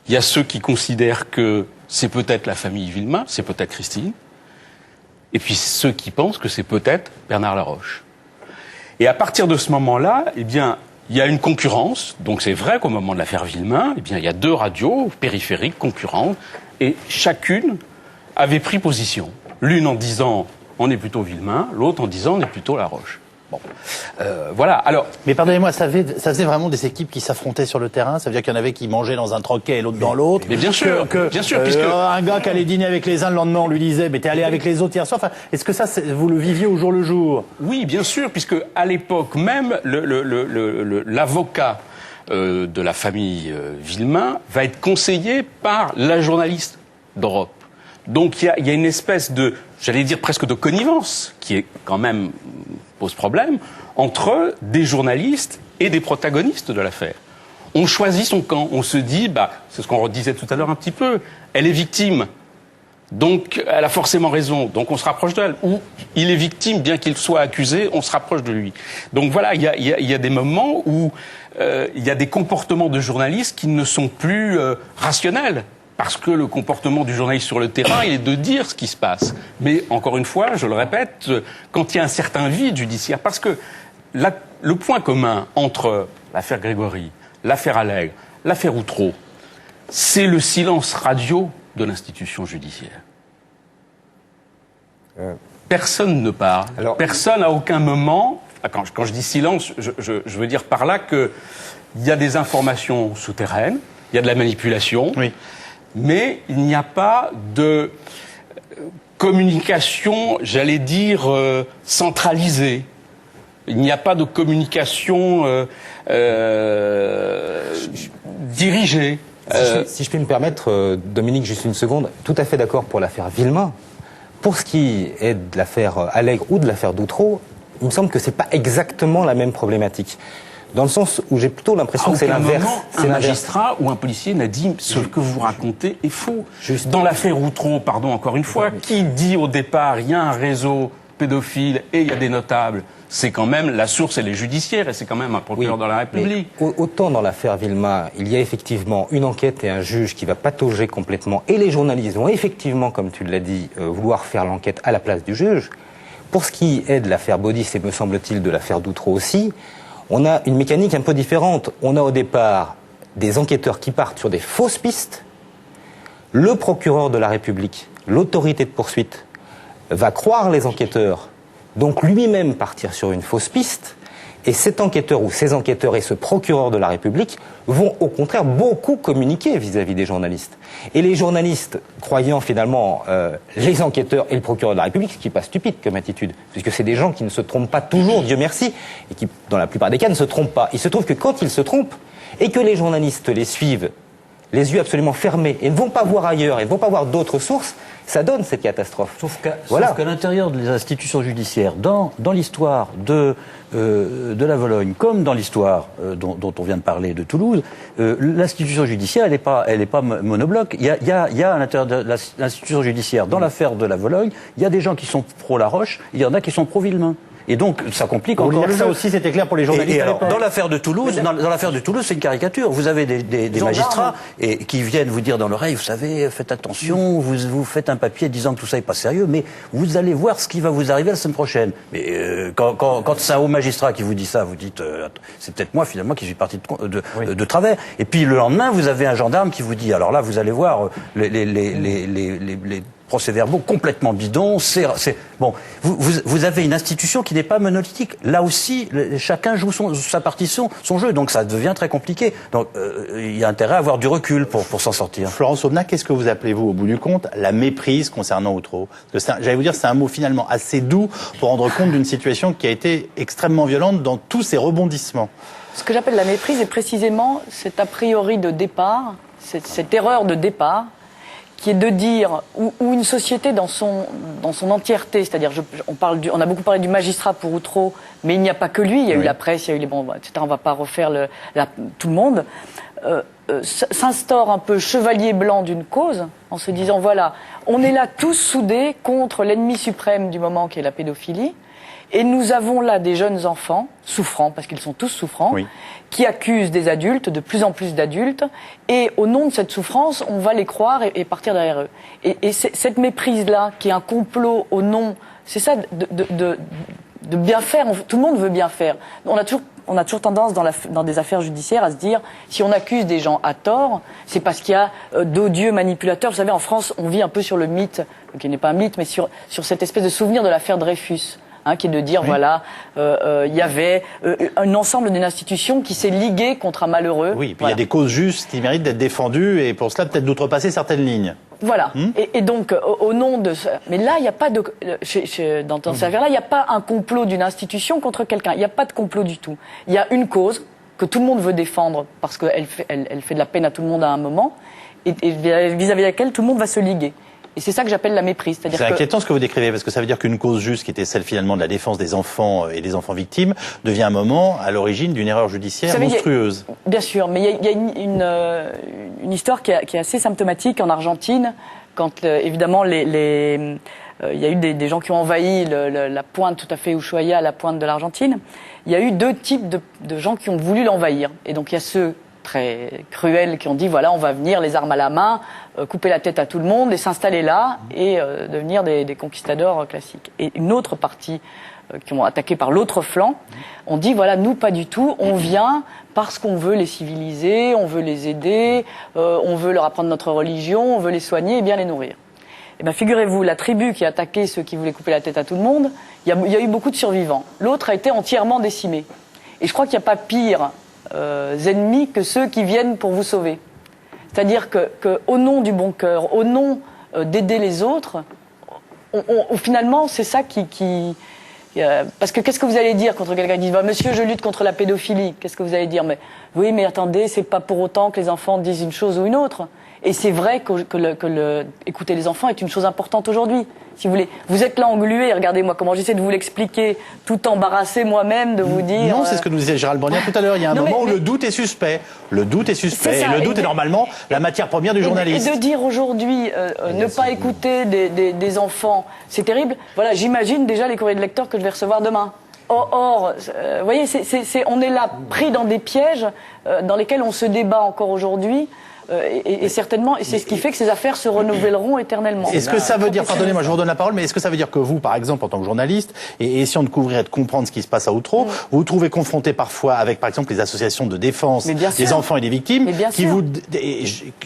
Il y a ceux qui considèrent que c'est peut-être la famille Villemain, c'est peut-être Christine, et puis ceux qui pensent que c'est peut-être Bernard Laroche. Et à partir de ce moment-là, il y a une concurrence. Donc c'est vrai qu'au moment de l'affaire Villemain, il y a deux radios périphériques concurrentes et chacune avait pris position. L'une en disant on est plutôt Villemain, l'autre en disant on est plutôt Laroche. Bon, voilà. Alors, mais pardonnez-moi, ça faisait vraiment des équipes qui s'affrontaient sur le terrain. Ça veut dire qu'il y en avait qui mangeaient dans un troquet et l'autre dans l'autre. Mais bien sûr, puisque un gars qui allait dîner avec les uns le lendemain, on lui disait mais t'es allé avec les autres hier soir. Enfin, est-ce que ça vous le viviez au jour le jour? Oui, bien sûr, puisque à l'époque même l'avocat de la famille Villemain va être conseillé par la journaliste d'Europe. Donc il y a une espèce de, j'allais dire presque de connivence qui est quand même pose problème entre des journalistes et des protagonistes de l'affaire. On choisit son camp, on se dit, c'est ce qu'on redisait tout à l'heure un petit peu, elle est victime, donc elle a forcément raison, donc on se rapproche d'elle. Ou il est victime, bien qu'il soit accusé, on se rapproche de lui. Donc voilà, il y a des moments où il y a des comportements de journalistes qui ne sont plus rationnels. Parce que le comportement du journaliste sur le terrain, il est de dire ce qui se passe. Mais encore une fois, je le répète, quand il y a un certain vide judiciaire, parce que le point commun entre l'affaire Grégory, l'affaire Allègre, l'affaire Outreau, c'est le silence radio de l'institution judiciaire. Personne ne parle. Personne à aucun moment. Quand je dis silence, je veux dire par là qu'il y a des informations souterraines, il y a de la manipulation. Oui. Mais il n'y a pas de communication, j'allais dire, centralisée. Il n'y a pas de communication dirigée. Si je puis me permettre, Dominique, juste une seconde, tout à fait d'accord pour l'affaire Villemain. Pour ce qui est de l'affaire Allègre ou de l'affaire Doutreau, il me semble que c'est pas exactement la même problématique. Dans le sens où j'ai plutôt l'impression que c'est l'inverse. Un magistrat ou un policier n'a dit ce que vous racontez est faux. Dans l'affaire Outreau, pardon, encore une fois, qui dit au départ il y a un réseau pédophile et il y a des notables, c'est quand même la source, elle est judiciaire et c'est quand même un procureur de la République. Autant dans l'affaire Villemain, il y a effectivement une enquête et un juge qui va patauger complètement, et les journalistes vont effectivement, comme tu l'as dit, vouloir faire l'enquête à la place du juge. Pour ce qui est de l'affaire Baudis et me semble-t-il de l'affaire Doutreau aussi, on a une mécanique un peu différente. On a au départ des enquêteurs qui partent sur des fausses pistes. Le procureur de la République, l'autorité de poursuite, va croire les enquêteurs, donc lui-même partir sur une fausse piste. Et cet enquêteur ou ces enquêteurs et ce procureur de la République vont au contraire beaucoup communiquer vis-à-vis des journalistes. Et les journalistes, croyant finalement les enquêteurs et le procureur de la République, ce qui n'est pas stupide comme attitude, puisque c'est des gens qui ne se trompent pas toujours, Dieu merci, et qui, dans la plupart des cas, ne se trompent pas. Il se trouve que quand ils se trompent, et que les journalistes les suivent, les yeux absolument fermés, et ne vont pas voir ailleurs, et ne vont pas voir d'autres sources, ça donne cette catastrophe. Sauf qu'à l'intérieur des institutions judiciaires, dans l'histoire de la Vologne, comme dans l'histoire dont on vient de parler de Toulouse, l'institution judiciaire, elle n'est pas monobloc. Il y a à l'intérieur de l'institution judiciaire, dans l'affaire de la Vologne, il y a des gens qui sont pro Laroche, il y en a qui sont pro Villemain. Et donc, ça complique encore le jeu. Ça aussi, c'était clair pour les journalistes. Et alors, dans l'affaire de Toulouse, c'est une caricature. Vous avez des magistrats qui viennent vous dire dans l'oreille, vous savez, faites attention, vous faites un papier disant que tout ça n'est pas sérieux, mais vous allez voir ce qui va vous arriver la semaine prochaine. Mais quand c'est un haut magistrat qui vous dit ça, vous dites, c'est peut-être moi finalement qui suis parti de travers. Et puis le lendemain, vous avez un gendarme qui vous dit, alors là, vous allez voir les procès-verbaux complètement bidons. Bon, vous avez une institution qui n'est pas monolithique. Là aussi, chacun joue sa partition, son jeu, donc ça devient très compliqué. Donc il y a intérêt à avoir du recul pour s'en sortir. Florence Aubenas, qu'est-ce que vous appelez-vous, au bout du compte, la méprise concernant Outreau? Parce que j'allais vous dire, c'est un mot finalement assez doux pour rendre compte d'une situation qui a été extrêmement violente dans tous ses rebondissements. Ce que j'appelle la méprise est précisément cet a priori de départ, cette erreur de départ, qui est de dire, ou une société dans son entièreté, c'est-à-dire on a beaucoup parlé du magistrat pour Outreau, mais il n'y a pas que lui, il y a eu la presse, il y a eu les etc. On ne va pas refaire tout le monde. S'instaure un peu chevalier blanc d'une cause, en se disant, voilà, on est là tous soudés contre l'ennemi suprême du moment qui est la pédophilie, et nous avons là des jeunes enfants, souffrants, parce qu'ils sont tous souffrants, qui accusent des adultes, de plus en plus d'adultes, et au nom de cette souffrance, on va les croire et partir derrière eux. Et cette méprise-là, qui est un complot au nom, c'est ça de bien faire, tout le monde veut bien faire. On a toujours tendance dans des affaires judiciaires à se dire, si on accuse des gens à tort, c'est parce qu'il y a d'odieux manipulateurs. Vous savez, en France, on vit un peu sur le mythe, qui n'est pas un mythe, mais sur cette espèce de souvenir de l'affaire Dreyfus. Qui est de dire, voilà, il y avait un ensemble d'une institution qui s'est liguée contre un malheureux. Oui, puis il y a des causes justes qui méritent d'être défendues et pour cela peut-être d'outrepasser certaines lignes. Voilà. Et donc, au nom de ça... Mais là, il n'y a pas de... Dans cette affaire-là, il n'y a pas un complot d'une institution contre quelqu'un. Il n'y a pas de complot du tout. Il y a une cause que tout le monde veut défendre parce qu'elle fait de la peine à tout le monde à un moment et vis-à-vis de laquelle tout le monde va se liguer. Et c'est ça que j'appelle la méprise. C'est inquiétant ce que vous décrivez, parce que ça veut dire qu'une cause juste, qui était celle finalement de la défense des enfants et des enfants victimes, devient un moment à l'origine d'une erreur judiciaire monstrueuse. Bien sûr, mais il y a une histoire qui est assez symptomatique en Argentine, quand évidemment il y a eu des gens qui ont envahi la pointe tout à fait Ushuaia, la pointe de l'Argentine. Il y a eu deux types de gens qui ont voulu l'envahir. Et donc il y a ceux très cruels qui ont dit, voilà, on va venir les armes à la main, couper la tête à tout le monde et s'installer là et devenir des conquistadors classiques. Et une autre partie qui ont attaqué par l'autre flanc, on dit, voilà, nous pas du tout, on vient parce qu'on veut les civiliser, on veut les aider, on veut leur apprendre notre religion, on veut les soigner et bien les nourrir. Eh bien, figurez-vous, la tribu qui a attaqué ceux qui voulaient couper la tête à tout le monde, il y a eu beaucoup de survivants. L'autre a été entièrement décimé. Et je crois qu'il n'y a pas pire ennemis que ceux qui viennent pour vous sauver. C'est-à-dire que au nom du bon cœur, au nom d'aider les autres, finalement, c'est ça qui Parce que qu'est-ce que vous allez dire contre quelqu'un qui dit bah, monsieur, je lutte contre la pédophilie. Qu'est-ce que vous allez dire? Mais oui, mais attendez, c'est pas pour autant que les enfants disent une chose ou une autre. Et c'est vrai que écouter les enfants est une chose importante aujourd'hui. Si vous voulez, vous êtes là englué. Regardez-moi comment j'essaie de vous l'expliquer, tout embarrassé moi-même de vous dire. Non, c'est ce que nous disait Gérald Bronner tout à l'heure. Il y a un moment où le doute est suspect. Le doute est suspect. C'est ça. Et le doute est normalement la matière première du journaliste. Et de dire aujourd'hui ne pas écouter des enfants, c'est terrible. Voilà, j'imagine déjà les courriers de lecteurs que je vais recevoir demain. Or, vous voyez, on est là pris dans des pièges dans lesquels on se débat encore aujourd'hui. Et certainement, et c'est ce qui fait que ces affaires se renouvelleront éternellement. Est-ce que ça veut dire, pardonnez-moi, je vous redonne la parole, mais est-ce que ça veut dire que vous, par exemple, en tant que journaliste, et essayant de couvrir et de comprendre ce qui se passe à Outreau, vous vous trouvez confronté parfois avec, par exemple, les associations de défense des enfants et des victimes, qui vous,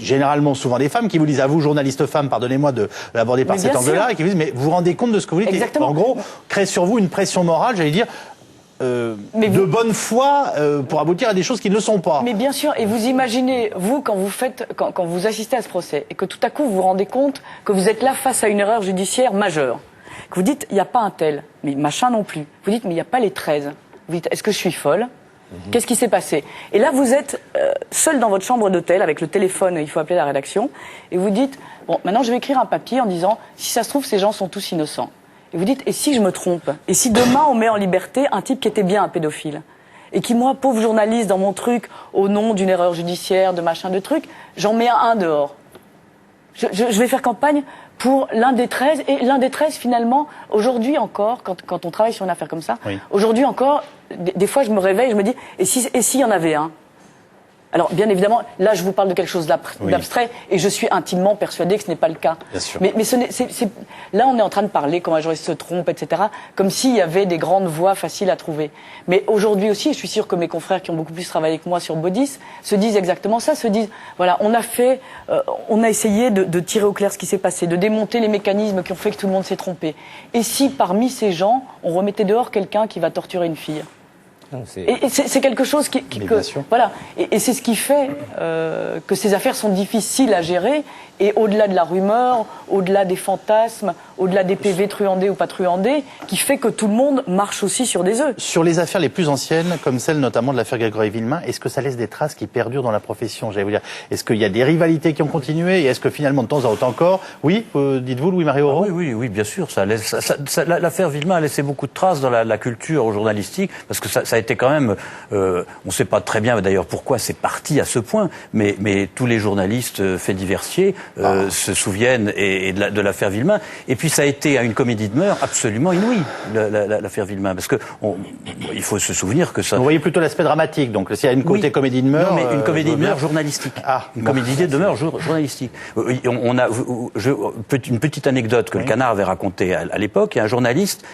généralement souvent des femmes, qui vous disent à vous, journalistes femmes, pardonnez-moi de l'aborder par cet angle-là, et qui vous disent, mais vous vous rendez compte de ce que vous dites? Exactement. En gros, créer sur vous une pression morale, j'allais dire, de bonne foi pour aboutir à des choses qui ne le sont pas. Mais bien sûr, et vous imaginez, vous, quand vous assistez à ce procès, et que tout à coup vous vous rendez compte que vous êtes là face à une erreur judiciaire majeure, que vous dites, il n'y a pas un tel, mais machin non plus. Vous dites, mais il n'y a pas les 13. Vous dites, est-ce que je suis folle? Qu'est-ce qui s'est passé? Et là, vous êtes seul dans votre chambre d'hôtel, avec le téléphone, il faut appeler la rédaction, et vous dites, bon, maintenant je vais écrire un papier en disant, si ça se trouve, ces gens sont tous innocents. Et vous dites, et si je me trompe? Et si demain on met en liberté un type qui était bien un pédophile? Et qui, moi, pauvre journaliste, dans mon truc, au nom d'une erreur judiciaire, de machin, de truc, j'en mets un dehors. Je vais faire campagne pour l'un des 13. Et l'un des 13, finalement, aujourd'hui encore, quand on travaille sur une affaire comme ça, aujourd'hui encore, des fois je me réveille, je me dis, et s'il y en avait un? Alors, bien évidemment, là, je vous parle de quelque chose d'abstrait, et je suis intimement persuadé que ce n'est pas le cas. Bien sûr. Mais là, on est en train de parler, comme un journaliste se trompe, etc., comme s'il y avait des grandes voies faciles à trouver. Mais aujourd'hui aussi, et je suis sûr que mes confrères qui ont beaucoup plus travaillé que moi sur Baudis se disent exactement ça, se disent, voilà, on a essayé de tirer au clair ce qui s'est passé, de démonter les mécanismes qui ont fait que tout le monde s'est trompé. Et si, parmi ces gens, on remettait dehors quelqu'un qui va torturer une fille? Et c'est quelque chose voilà, et c'est ce qui fait que ces affaires sont difficiles à gérer, et au-delà de la rumeur, au-delà des fantasmes, au-delà des PV truandés ou pas truandés, qui fait que tout le monde marche aussi sur des œufs. Sur les affaires les plus anciennes, comme celle notamment de l'affaire Grégory-Villemain, est-ce que ça laisse des traces qui perdurent dans la profession? J'allais vous dire, est-ce qu'il y a des rivalités qui ont continué, et est-ce que finalement de temps en temps encore, oui, dites-vous, Louis-Marie Aurault? Oui, bien sûr. L'affaire Villemain a laissé beaucoup de traces dans la culture journalistique, parce que ça a été quand même, on ne sait pas très bien d'ailleurs pourquoi c'est parti à ce point, mais tous les journalistes faits diversiers se souviennent de l'affaire Villemain. Et puis ça a été à une comédie de mœurs absolument inouïe, l'affaire Villemain, parce que il faut se souvenir que ça. Vous voyez plutôt l'aspect dramatique, donc s'il y a une côté comédie de mœurs. Non, mais une comédie de mœurs journalistique. Comédie de mœurs journalistique. On a une petite anecdote que le Canard avait racontée à l'époque. Il y a un journaliste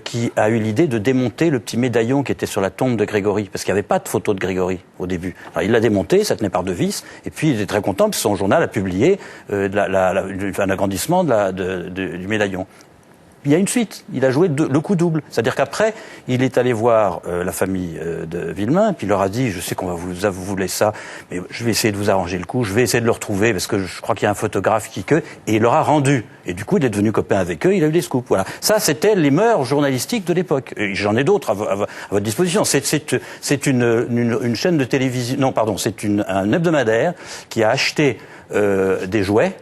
qui a eu l'idée de démonter le petit médaillon qui était sur la tombe de Grégory, parce qu'il n'y avait pas de photo de Grégory au début. Alors il l'a démonté, ça tenait par deux vis, et puis il était très content parce que son journal a publié un agrandissement du médaillon. Il y a une suite, il a joué le coup double. C'est-à-dire qu'après, il est allé voir la famille de Villemain, puis il leur a dit, je sais qu'on va vous voulez ça, mais je vais essayer de vous arranger le coup, je vais essayer de le retrouver, parce que je crois qu'il y a un photographe et il leur a rendu. Et du coup, il est devenu copain avec eux, il a eu des scoops. Voilà. Ça, c'était les mœurs journalistiques de l'époque. Et j'en ai d'autres à votre disposition. C'est une chaîne de télévision, non, pardon, c'est un hebdomadaire qui a acheté des jouets,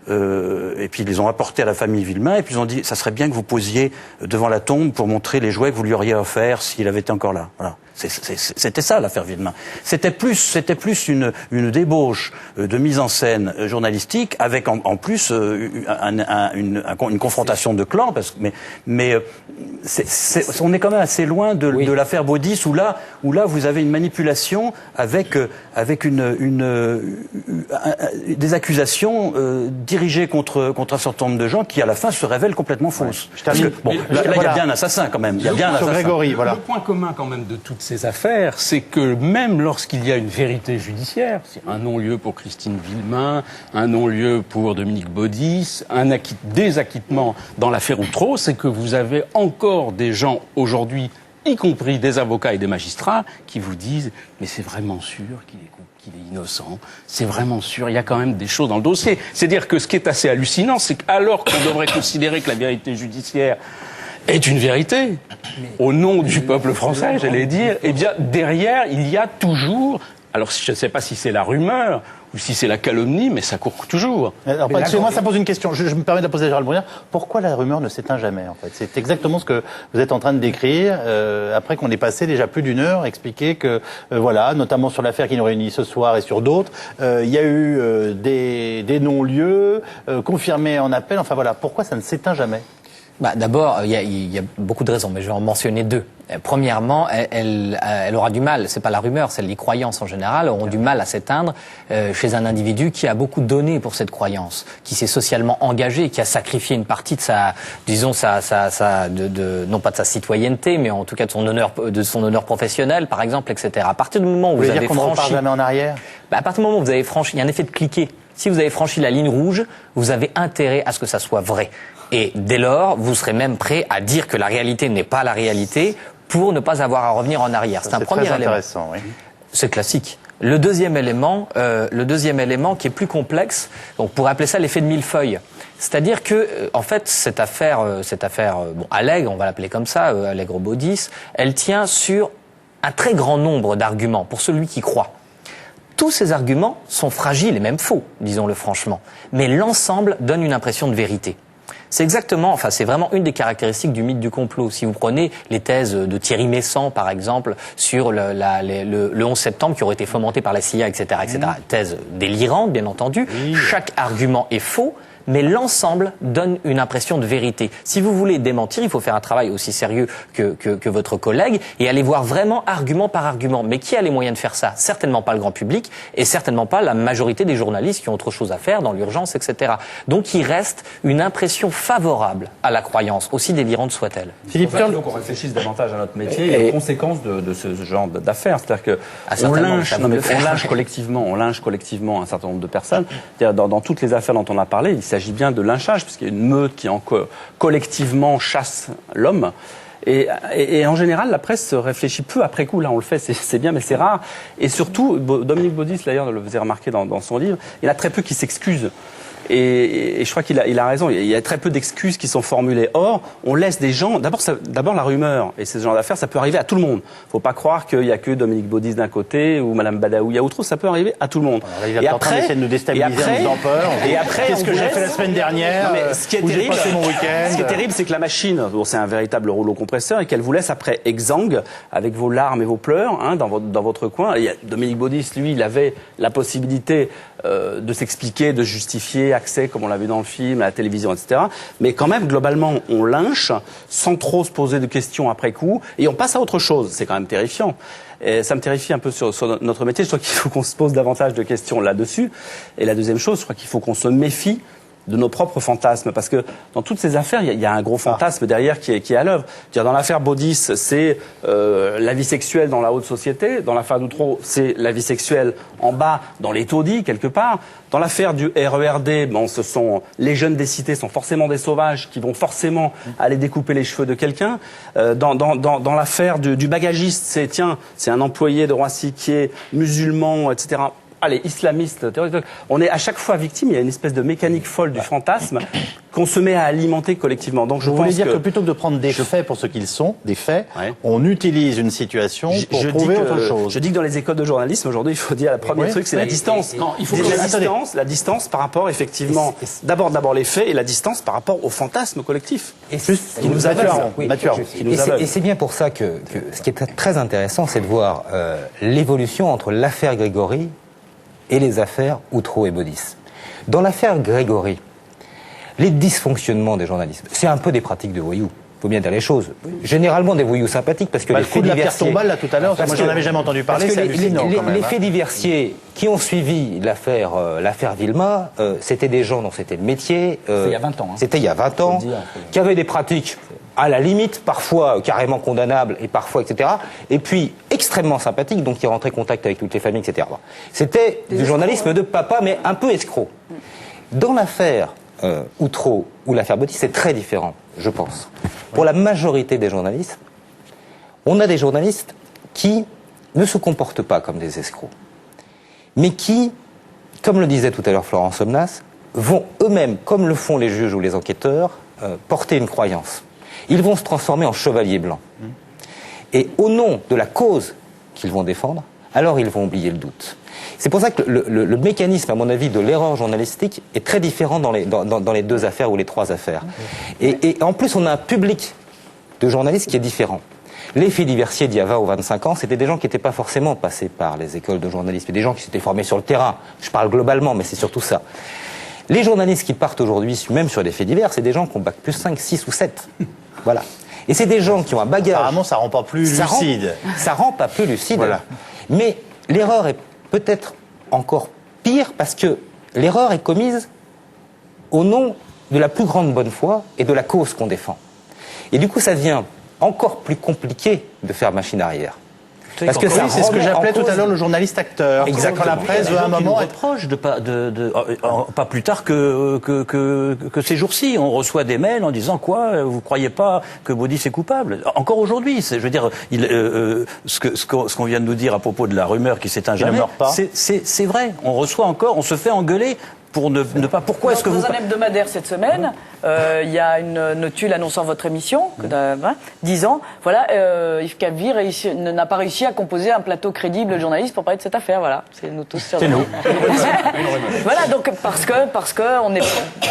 et puis ils les ont apportés à la famille Villemain, et puis ils ont dit, ça serait bien que vous posiez devant la tombe pour montrer les jouets que vous lui auriez offerts s'il avait été encore là. Voilà. C'était ça l'affaire Villemain. C'était plus une débauche de mise en scène journalistique, avec en plus une confrontation de clans, mais on est quand même assez loin de l'affaire Baudis, où là vous avez une manipulation avec des accusations dirigées contre un certain nombre de gens qui à la fin se révèlent complètement fausses. Je termine. Là il y a bien un assassin quand même. Il y a bien un assassin. Grégory, voilà. Le point commun quand même de toutes ces affaires, c'est que même lorsqu'il y a une vérité judiciaire, c'est un non-lieu pour Christine Villemain, un non-lieu pour Dominique Baudis, des acquittements dans l'affaire Outreau, c'est que vous avez encore des gens aujourd'hui, y compris des avocats et des magistrats, qui vous disent « mais c'est vraiment sûr qu'il est innocent, c'est vraiment sûr, il y a quand même des choses dans le dossier ». C'est-à-dire que ce qui est assez hallucinant, c'est qu'alors qu'on devrait considérer que la vérité judiciaire est une vérité. Au nom du peuple français, j'allais dire, eh bien, derrière, il y a toujours, alors je ne sais pas si c'est la rumeur, ou si c'est la calomnie, mais ça court toujours. Alors, excusez-moi, ça pose une question. Je me permets de la poser à Gérald Brunner. Pourquoi la rumeur ne s'éteint jamais, en fait? C'est exactement ce que vous êtes en train de décrire, après qu'on ait passé déjà plus d'une heure, expliquer que, voilà, notamment sur l'affaire qui nous réunit ce soir et sur d'autres, il y a eu des non-lieux, confirmés en appel. Enfin voilà, pourquoi ça ne s'éteint jamais? D'abord, il y a beaucoup de raisons, mais je vais en mentionner deux. Premièrement, elle aura du mal, c'est pas la rumeur, c'est les croyances en général, auront du mal à s'éteindre chez un individu qui a beaucoup donné pour cette croyance, qui s'est socialement engagé, qui a sacrifié une partie de sa, disons, non pas de sa citoyenneté, mais en tout cas de son honneur professionnel, par exemple, etc. À partir du moment où vous avez franchi, repart jamais en arrière. À partir du moment où vous avez franchi, il y a un effet de cliquet. Si vous avez franchi la ligne rouge, vous avez intérêt à ce que ça soit vrai. Et dès lors, vous serez même prêt à dire que la réalité n'est pas la réalité pour ne pas avoir à revenir en arrière. C'est un premier élément. Intéressant, oui. C'est classique. Le deuxième élément qui est plus complexe, on pourrait appeler ça l'effet de millefeuille. C'est-à-dire que, en fait, cette affaire, Allègre, on va l'appeler comme ça, Allègre-Baudis, elle tient sur un très grand nombre d'arguments pour celui qui croit. Tous ces arguments sont fragiles et même faux, disons-le franchement. Mais l'ensemble donne une impression de vérité. C'est vraiment une des caractéristiques du mythe du complot. Si vous prenez les thèses de Thierry Messant, par exemple, sur le 11 septembre qui aurait été fomenté par la CIA, etc., thèse délirante, bien entendu. Oui. Chaque argument est faux, mais l'ensemble donne une impression de vérité. Si vous voulez démentir, il faut faire un travail aussi sérieux que votre collègue et aller voir vraiment argument par argument. Mais qui a les moyens de faire ça? Certainement pas le grand public et certainement pas la majorité des journalistes qui ont autre chose à faire dans l'urgence, etc. Donc il reste une impression favorable à la croyance, aussi délirante soit-elle. Philippe, il faut qu'on réfléchisse davantage à notre métier et aux conséquences de ce genre d'affaires. C'est-à-dire que on lynche collectivement un certain nombre de personnes. Dans toutes les affaires dont on a parlé, il s'agit bien de lynchage, puisqu'il y a une meute qui collectivement chasse l'homme. Et en général, la presse réfléchit peu après coup. Là, on le fait, c'est bien, mais c'est rare. Et surtout, Dominique Baudis, d'ailleurs, le faisait remarquer dans son livre, il y en a très peu qui s'excusent. Et je crois qu'il a raison. Il y a très peu d'excuses qui sont formulées. Or, on laisse des gens. D'abord la rumeur et ce genre d'affaires, ça peut arriver à tout le monde. Faut pas croire qu'il y a que Dominique Baudis d'un côté ou Madame Badaouia ou trop. Ça peut arriver à tout le monde. Alors, et après, essaie de nous déstabiliser, en nous faisant peur. Et après, qu'est-ce que j'ai fait la semaine dernière? Non, mais ce qui est terrible, c'est que la machine, c'est un véritable rouleau compresseur et qu'elle vous laisse après exsangue avec vos larmes et vos pleurs dans votre coin. Et Dominique Baudis, lui, il avait la possibilité de s'expliquer, de justifier, accès, comme on l'a vu dans le film, à la télévision, etc. Mais quand même, globalement, on lynche sans trop se poser de questions après coup, et on passe à autre chose. C'est quand même terrifiant. Et ça me terrifie un peu sur notre métier. Je crois qu'il faut qu'on se pose davantage de questions là-dessus. Et la deuxième chose, je crois qu'il faut qu'on se méfie de nos propres fantasmes, parce que dans toutes ces affaires, il y a un gros fantasme derrière qui est à l'œuvre. Dans l'affaire Baudis, c'est la vie sexuelle dans la haute société. Dans l'affaire d'Outreau, c'est la vie sexuelle en bas, dans les taudis, quelque part. Dans l'affaire du RERD, ce sont les jeunes des cités sont forcément des sauvages qui vont forcément aller découper les cheveux de quelqu'un. Dans l'affaire du bagagiste, c'est un employé de Roissy qui est musulman, etc. Allez, islamistes, terroristes. On est à chaque fois victime, il y a une espèce de mécanique folle du fantasme qu'on se met à alimenter collectivement. Donc je voulais dire que plutôt que de prendre des faits pour ce qu'ils sont, des faits, on utilise une situation pour prouver autre chose. Je dis que dans les écoles de journalisme, aujourd'hui, il faut dire, le premier truc, c'est la distance. Non, il faut la distance par rapport, effectivement, d'abord les faits et la distance par rapport au fantasme collectif. Et ce qui nous aveugle. Et c'est bien pour ça que ce qui est très intéressant, c'est de voir l'évolution entre l'affaire Grégory et les affaires Outreau et Baudis. Dans l'affaire Grégory, les dysfonctionnements des journalistes, c'est un peu des pratiques de voyous. Il faut bien dire les choses. Généralement des voyous sympathiques, parce que les faits diversiers... Le coup de la pierre tombale, là, tout à l'heure, moi, j'en avais jamais entendu parler, c'est hallucinant, quand même. Les faits diversiers qui ont suivi l'affaire Vilma, c'était des gens dont c'était le métier... C'était il y a 20 ans. C'était il y a 20 ans, qui avaient des pratiques à la limite, parfois carrément condamnables, et parfois, etc. Et puis, extrêmement sympathiques, donc qui rentraient en contact avec toutes les familles, etc. C'était du journalisme de papa, mais un peu escroc. Dans l'affaire Outreau ou l'affaire Baudis, c'est très différent, je pense. Pour la majorité des journalistes, on a des journalistes qui ne se comportent pas comme des escrocs, mais qui, comme le disait tout à l'heure Florence Somnas, vont eux-mêmes, comme le font les juges ou les enquêteurs, porter une croyance. Ils vont se transformer en chevaliers blancs. Et au nom de la cause qu'ils vont défendre, alors ils vont oublier le doute. C'est pour ça que le mécanisme, à mon avis, de l'erreur journalistique est très différent dans les deux affaires ou les trois affaires. Et en plus, on a un public de journalistes qui est différent. Les faits diversiers d'il y a 20 ou 25 ans, c'était des gens qui n'étaient pas forcément passés par les écoles de journalisme, mais des gens qui s'étaient formés sur le terrain. Je parle globalement, mais c'est surtout ça. Les journalistes qui partent aujourd'hui, même sur des faits divers, c'est des gens qui ont bac plus 5, 6 ou 7. Voilà. Et c'est des gens qui ont un bagage... Apparemment, ça rend pas plus lucide. Ça rend pas plus lucide. Voilà. Mais l'erreur est peut-être encore pire parce que l'erreur est commise au nom de la plus grande bonne foi et de la cause qu'on défend. Et du coup, ça devient encore plus compliqué de faire machine arrière. Parce que c'est ce que j'appelais tout à l'heure le journaliste acteur. Exactement. Quand la presse veut à un moment être proche pas plus tard que ces jours-ci. On reçoit des mails en disant quoi, vous croyez pas que Baudis est coupable? Encore aujourd'hui, je veux dire, ce qu'on vient de nous dire à propos de la rumeur qui s'éteint jamais, c'est vrai. On reçoit encore, on se fait engueuler pour ne pas. Pourquoi est-ce que dans un hebdomadaire cette semaine, il y a une notule annonçant votre émission, disant voilà, Yves Calvi n'a pas réussi à composer un plateau crédible de journalistes pour parler de cette affaire. Voilà, c'est nous tous. C'est nous. Voilà, donc parce que on est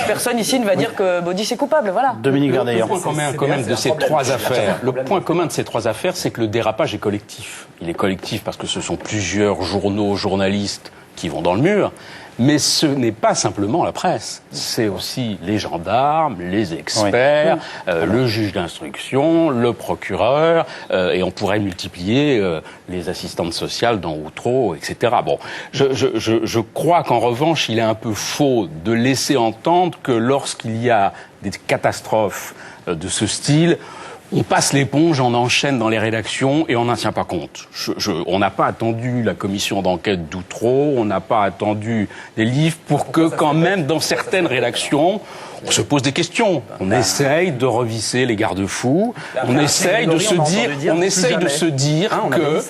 personne ici ne va dire que Baudis est coupable. Voilà. Dominique Verneyer. Le point commun de ces trois affaires, le point commun de ces trois affaires, c'est que le dérapage est collectif. Il est collectif parce que ce sont plusieurs journaux, journalistes qui vont dans le mur. Mais ce n'est pas simplement la presse, c'est aussi les gendarmes, les experts, le juge d'instruction, le procureur, et on pourrait multiplier les assistantes sociales dans Outreau, etc. Bon, je crois qu'en revanche, il est un peu faux de laisser entendre que lorsqu'il y a des catastrophes de ce style, on passe l'éponge, on enchaîne dans les rédactions et on n'en tient pas compte. On n'a pas attendu la commission d'enquête d'Outreau, on n'a pas attendu des livres pour que quand même dans certaines rédactions, on se pose des questions. On essaye de revisser les garde-fous, on essaye de se dire que,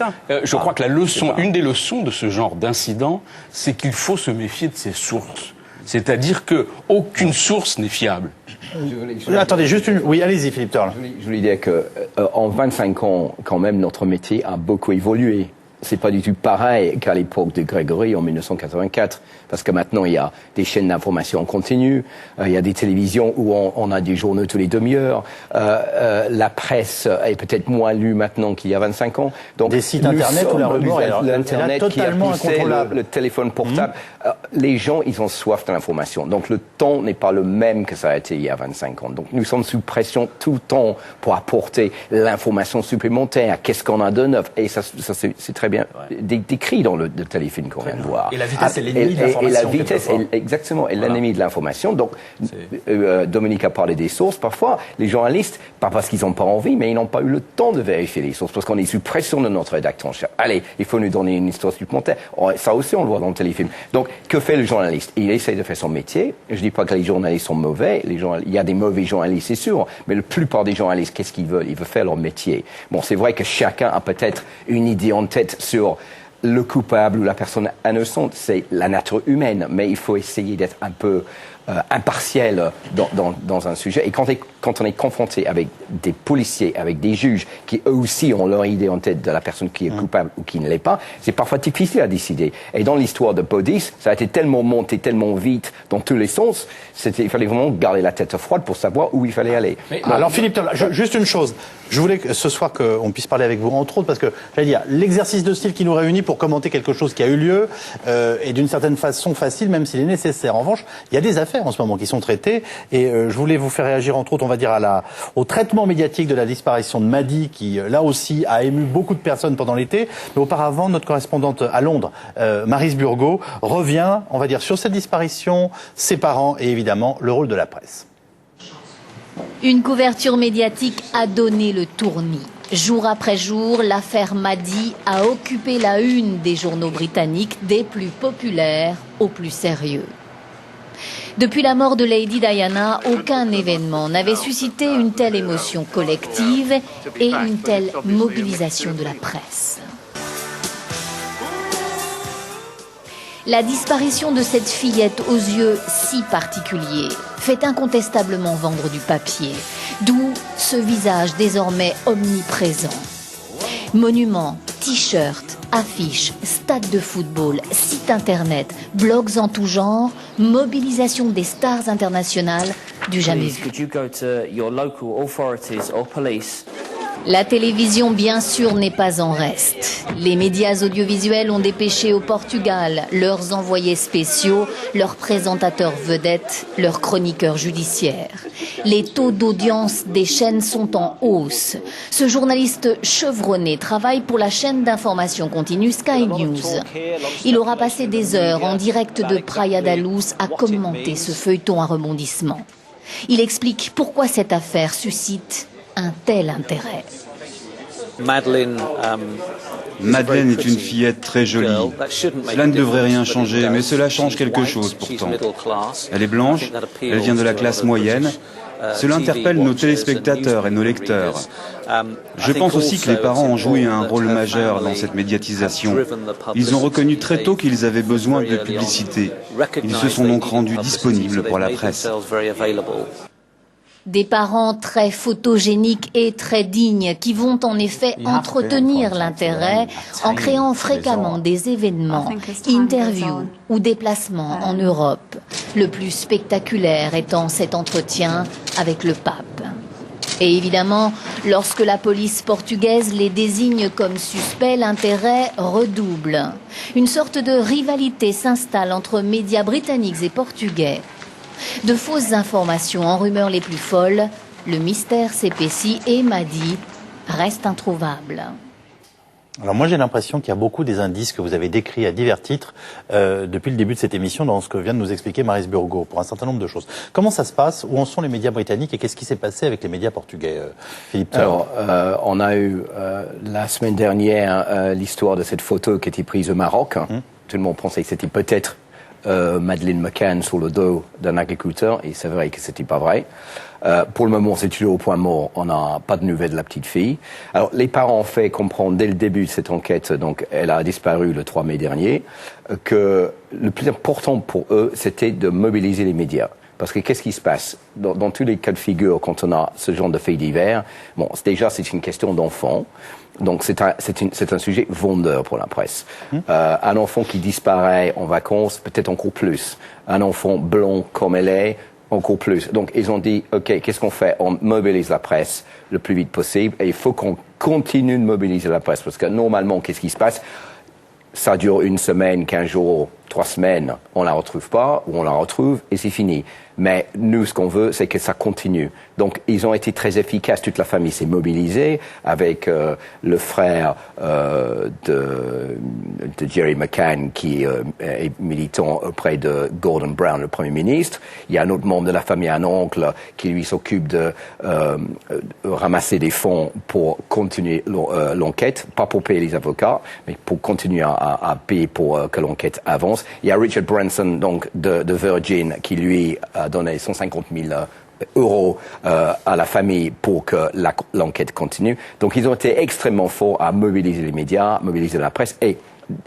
je crois que la leçon, une des leçons de ce genre d'incident, c'est qu'il faut se méfier de ses sources. C'est-à-dire que aucune source n'est fiable. Attendez, juste une... Oui, allez-y, Philippe Turle. Je voulais dire que en 25 ans, quand même, notre métier a beaucoup évolué. C'est pas du tout pareil qu'à l'époque de Grégory en 1984, parce que maintenant il y a des chaînes d'information en continu, il y a des télévisions où on a des journaux tous les demi-heures, la presse est peut-être moins lue maintenant qu'il y a 25 ans. Donc des sites internet où la rumeur est l'internet totalement incontrôlable. Le téléphone portable, les gens ils ont soif de l'information. Donc le temps n'est pas le même que ça a été il y a 25 ans. Donc nous sommes sous pression tout le temps pour apporter l'information supplémentaire. Qu'est-ce qu'on a de neuf? Et ça c'est très bien décrit dans le téléfilm qu'on vient de voir. Et la vitesse est l'ennemi de l'information. Et la vitesse, exactement, est l'ennemi de l'information. Donc, Dominique a parlé des sources. Parfois, les journalistes, pas parce qu'ils n'ont pas envie, mais ils n'ont pas eu le temps de vérifier les sources, parce qu'on est sous pression de notre rédacteur en chef. Allez, il faut nous donner une histoire supplémentaire. Ça aussi, on le voit dans le téléfilm. Donc, que fait le journaliste? Il essaie de faire son métier. Je dis pas que les journalistes sont mauvais. Il y a des mauvais journalistes, c'est sûr. Mais la plupart des journalistes, qu'est-ce qu'ils veulent? Ils veulent faire leur métier. Bon, c'est vrai que chacun a peut-être une idée en tête sur le coupable ou la personne innocente, c'est la nature humaine, mais il faut essayer d'être un peu impartiel dans un sujet. Et quand on est confronté avec des policiers, avec des juges qui eux aussi ont leur idée en tête de la personne qui est coupable ou qui ne l'est pas, c'est parfois difficile à décider. Et dans l'histoire de Baudis, ça a été tellement monté, tellement vite dans tous les sens, il fallait vraiment garder la tête froide pour savoir où il fallait aller. Alors Philippe, juste une chose. Je voulais que ce soir qu'on puisse parler avec vous, entre autres, parce que, j'allais dire, l'exercice de style qui nous réunit pour commenter quelque chose qui a eu lieu est d'une certaine façon facile, même s'il est nécessaire. En revanche, il y a des affaires en ce moment qui sont traitées, et je voulais vous faire réagir, entre autres, on va dire, au traitement médiatique de la disparition de Madi, qui, là aussi, a ému beaucoup de personnes pendant l'été. Mais auparavant, notre correspondante à Londres, Maryse Burgot, revient, on va dire, sur cette disparition, ses parents et évidemment le rôle de la presse. Une couverture médiatique a donné le tournis. Jour après jour, l'affaire Madi a occupé la une des journaux britanniques, des plus populaires aux plus sérieux. Depuis la mort de Lady Diana, aucun événement n'avait suscité une telle émotion collective et une telle mobilisation de la presse. La disparition de cette fillette aux yeux si particuliers fait incontestablement vendre du papier, d'où ce visage désormais omniprésent. Monuments, t-shirts, affiches, stades de football, sites internet, blogs en tout genre, mobilisation des stars internationales du jamais vu. La télévision, bien sûr, n'est pas en reste. Les médias audiovisuels ont dépêché au Portugal leurs envoyés spéciaux, leurs présentateurs vedettes, leurs chroniqueurs judiciaires. Les taux d'audience des chaînes sont en hausse. Ce journaliste chevronné travaille pour la chaîne d'information continue Sky News. Il aura passé des heures en direct de Praia da Luz à commenter ce feuilleton à rebondissement. Il explique pourquoi cette affaire suscite un tel intérêt. Madeleine est une fillette très jolie. Cela ne devrait rien changer, mais cela change quelque chose pourtant. Elle est blanche, elle vient de la classe moyenne. Cela interpelle nos téléspectateurs et nos lecteurs. Je pense aussi que les parents ont joué un rôle majeur dans cette médiatisation. Ils ont reconnu très tôt qu'ils avaient besoin de publicité. Ils se sont donc rendus disponibles pour la presse. Des parents très photogéniques et très dignes qui vont en effet entretenir l'intérêt en créant fréquemment des événements, interviews ou déplacements en Europe. Le plus spectaculaire étant cet entretien avec le pape. Et évidemment, lorsque la police portugaise les désigne comme suspects, l'intérêt redouble. Une sorte de rivalité s'installe entre médias britanniques et portugais. De fausses informations en rumeurs les plus folles, le mystère s'épaissit et Madi reste introuvable. Alors moi j'ai l'impression qu'il y a beaucoup des indices que vous avez décrits à divers titres depuis le début de cette émission dans ce que vient de nous expliquer Maryse Burgot pour un certain nombre de choses. Comment ça se passe? Où en sont les médias britanniques et qu'est-ce qui s'est passé avec les médias portugais, Philippe? Alors, on a eu la semaine dernière l'histoire de cette photo qui a été prise au Maroc. Tout le monde pensait que c'était peut-être Madeleine McCann sur le dos d'un agriculteur, et c'est vrai que c'était pas vrai. Pour le moment, c'est toujours au point mort. On n'a pas de nouvelles de la petite fille. Alors, les parents ont fait comprendre dès le début de cette enquête, donc elle a disparu le 3 mai dernier, que le plus important pour eux, c'était de mobiliser les médias. Parce que qu'est-ce qui se passe dans tous les cas de figure quand on a ce genre de faits divers? Bon, déjà, c'est une question d'enfant. Donc c'est un sujet vendeur pour la presse. Un enfant qui disparaît en vacances, peut-être encore plus. Un enfant blanc comme elle est, encore plus. Donc ils ont dit, ok, qu'est-ce qu'on fait? On mobilise la presse le plus vite possible et il faut qu'on continue de mobiliser la presse parce que normalement, qu'est-ce qui se passe? Ça dure une semaine, 15 jours, 3 semaines, on la retrouve pas, ou on la retrouve, et c'est fini. Mais nous, ce qu'on veut, c'est que ça continue. Donc, ils ont été très efficaces, toute la famille s'est mobilisée, avec le frère de Jerry McCann, qui est militant auprès de Gordon Brown, le Premier ministre. Il y a un autre membre de la famille, un oncle, qui lui s'occupe de ramasser des fonds pour continuer l'enquête, pas pour payer les avocats, mais pour continuer à payer pour que l'enquête avance. Il y a Richard Branson, donc de Virgin, qui lui a donné 150 000 euros à la famille pour que l'enquête continue. Donc ils ont été extrêmement forts à mobiliser les médias, mobiliser la presse. Et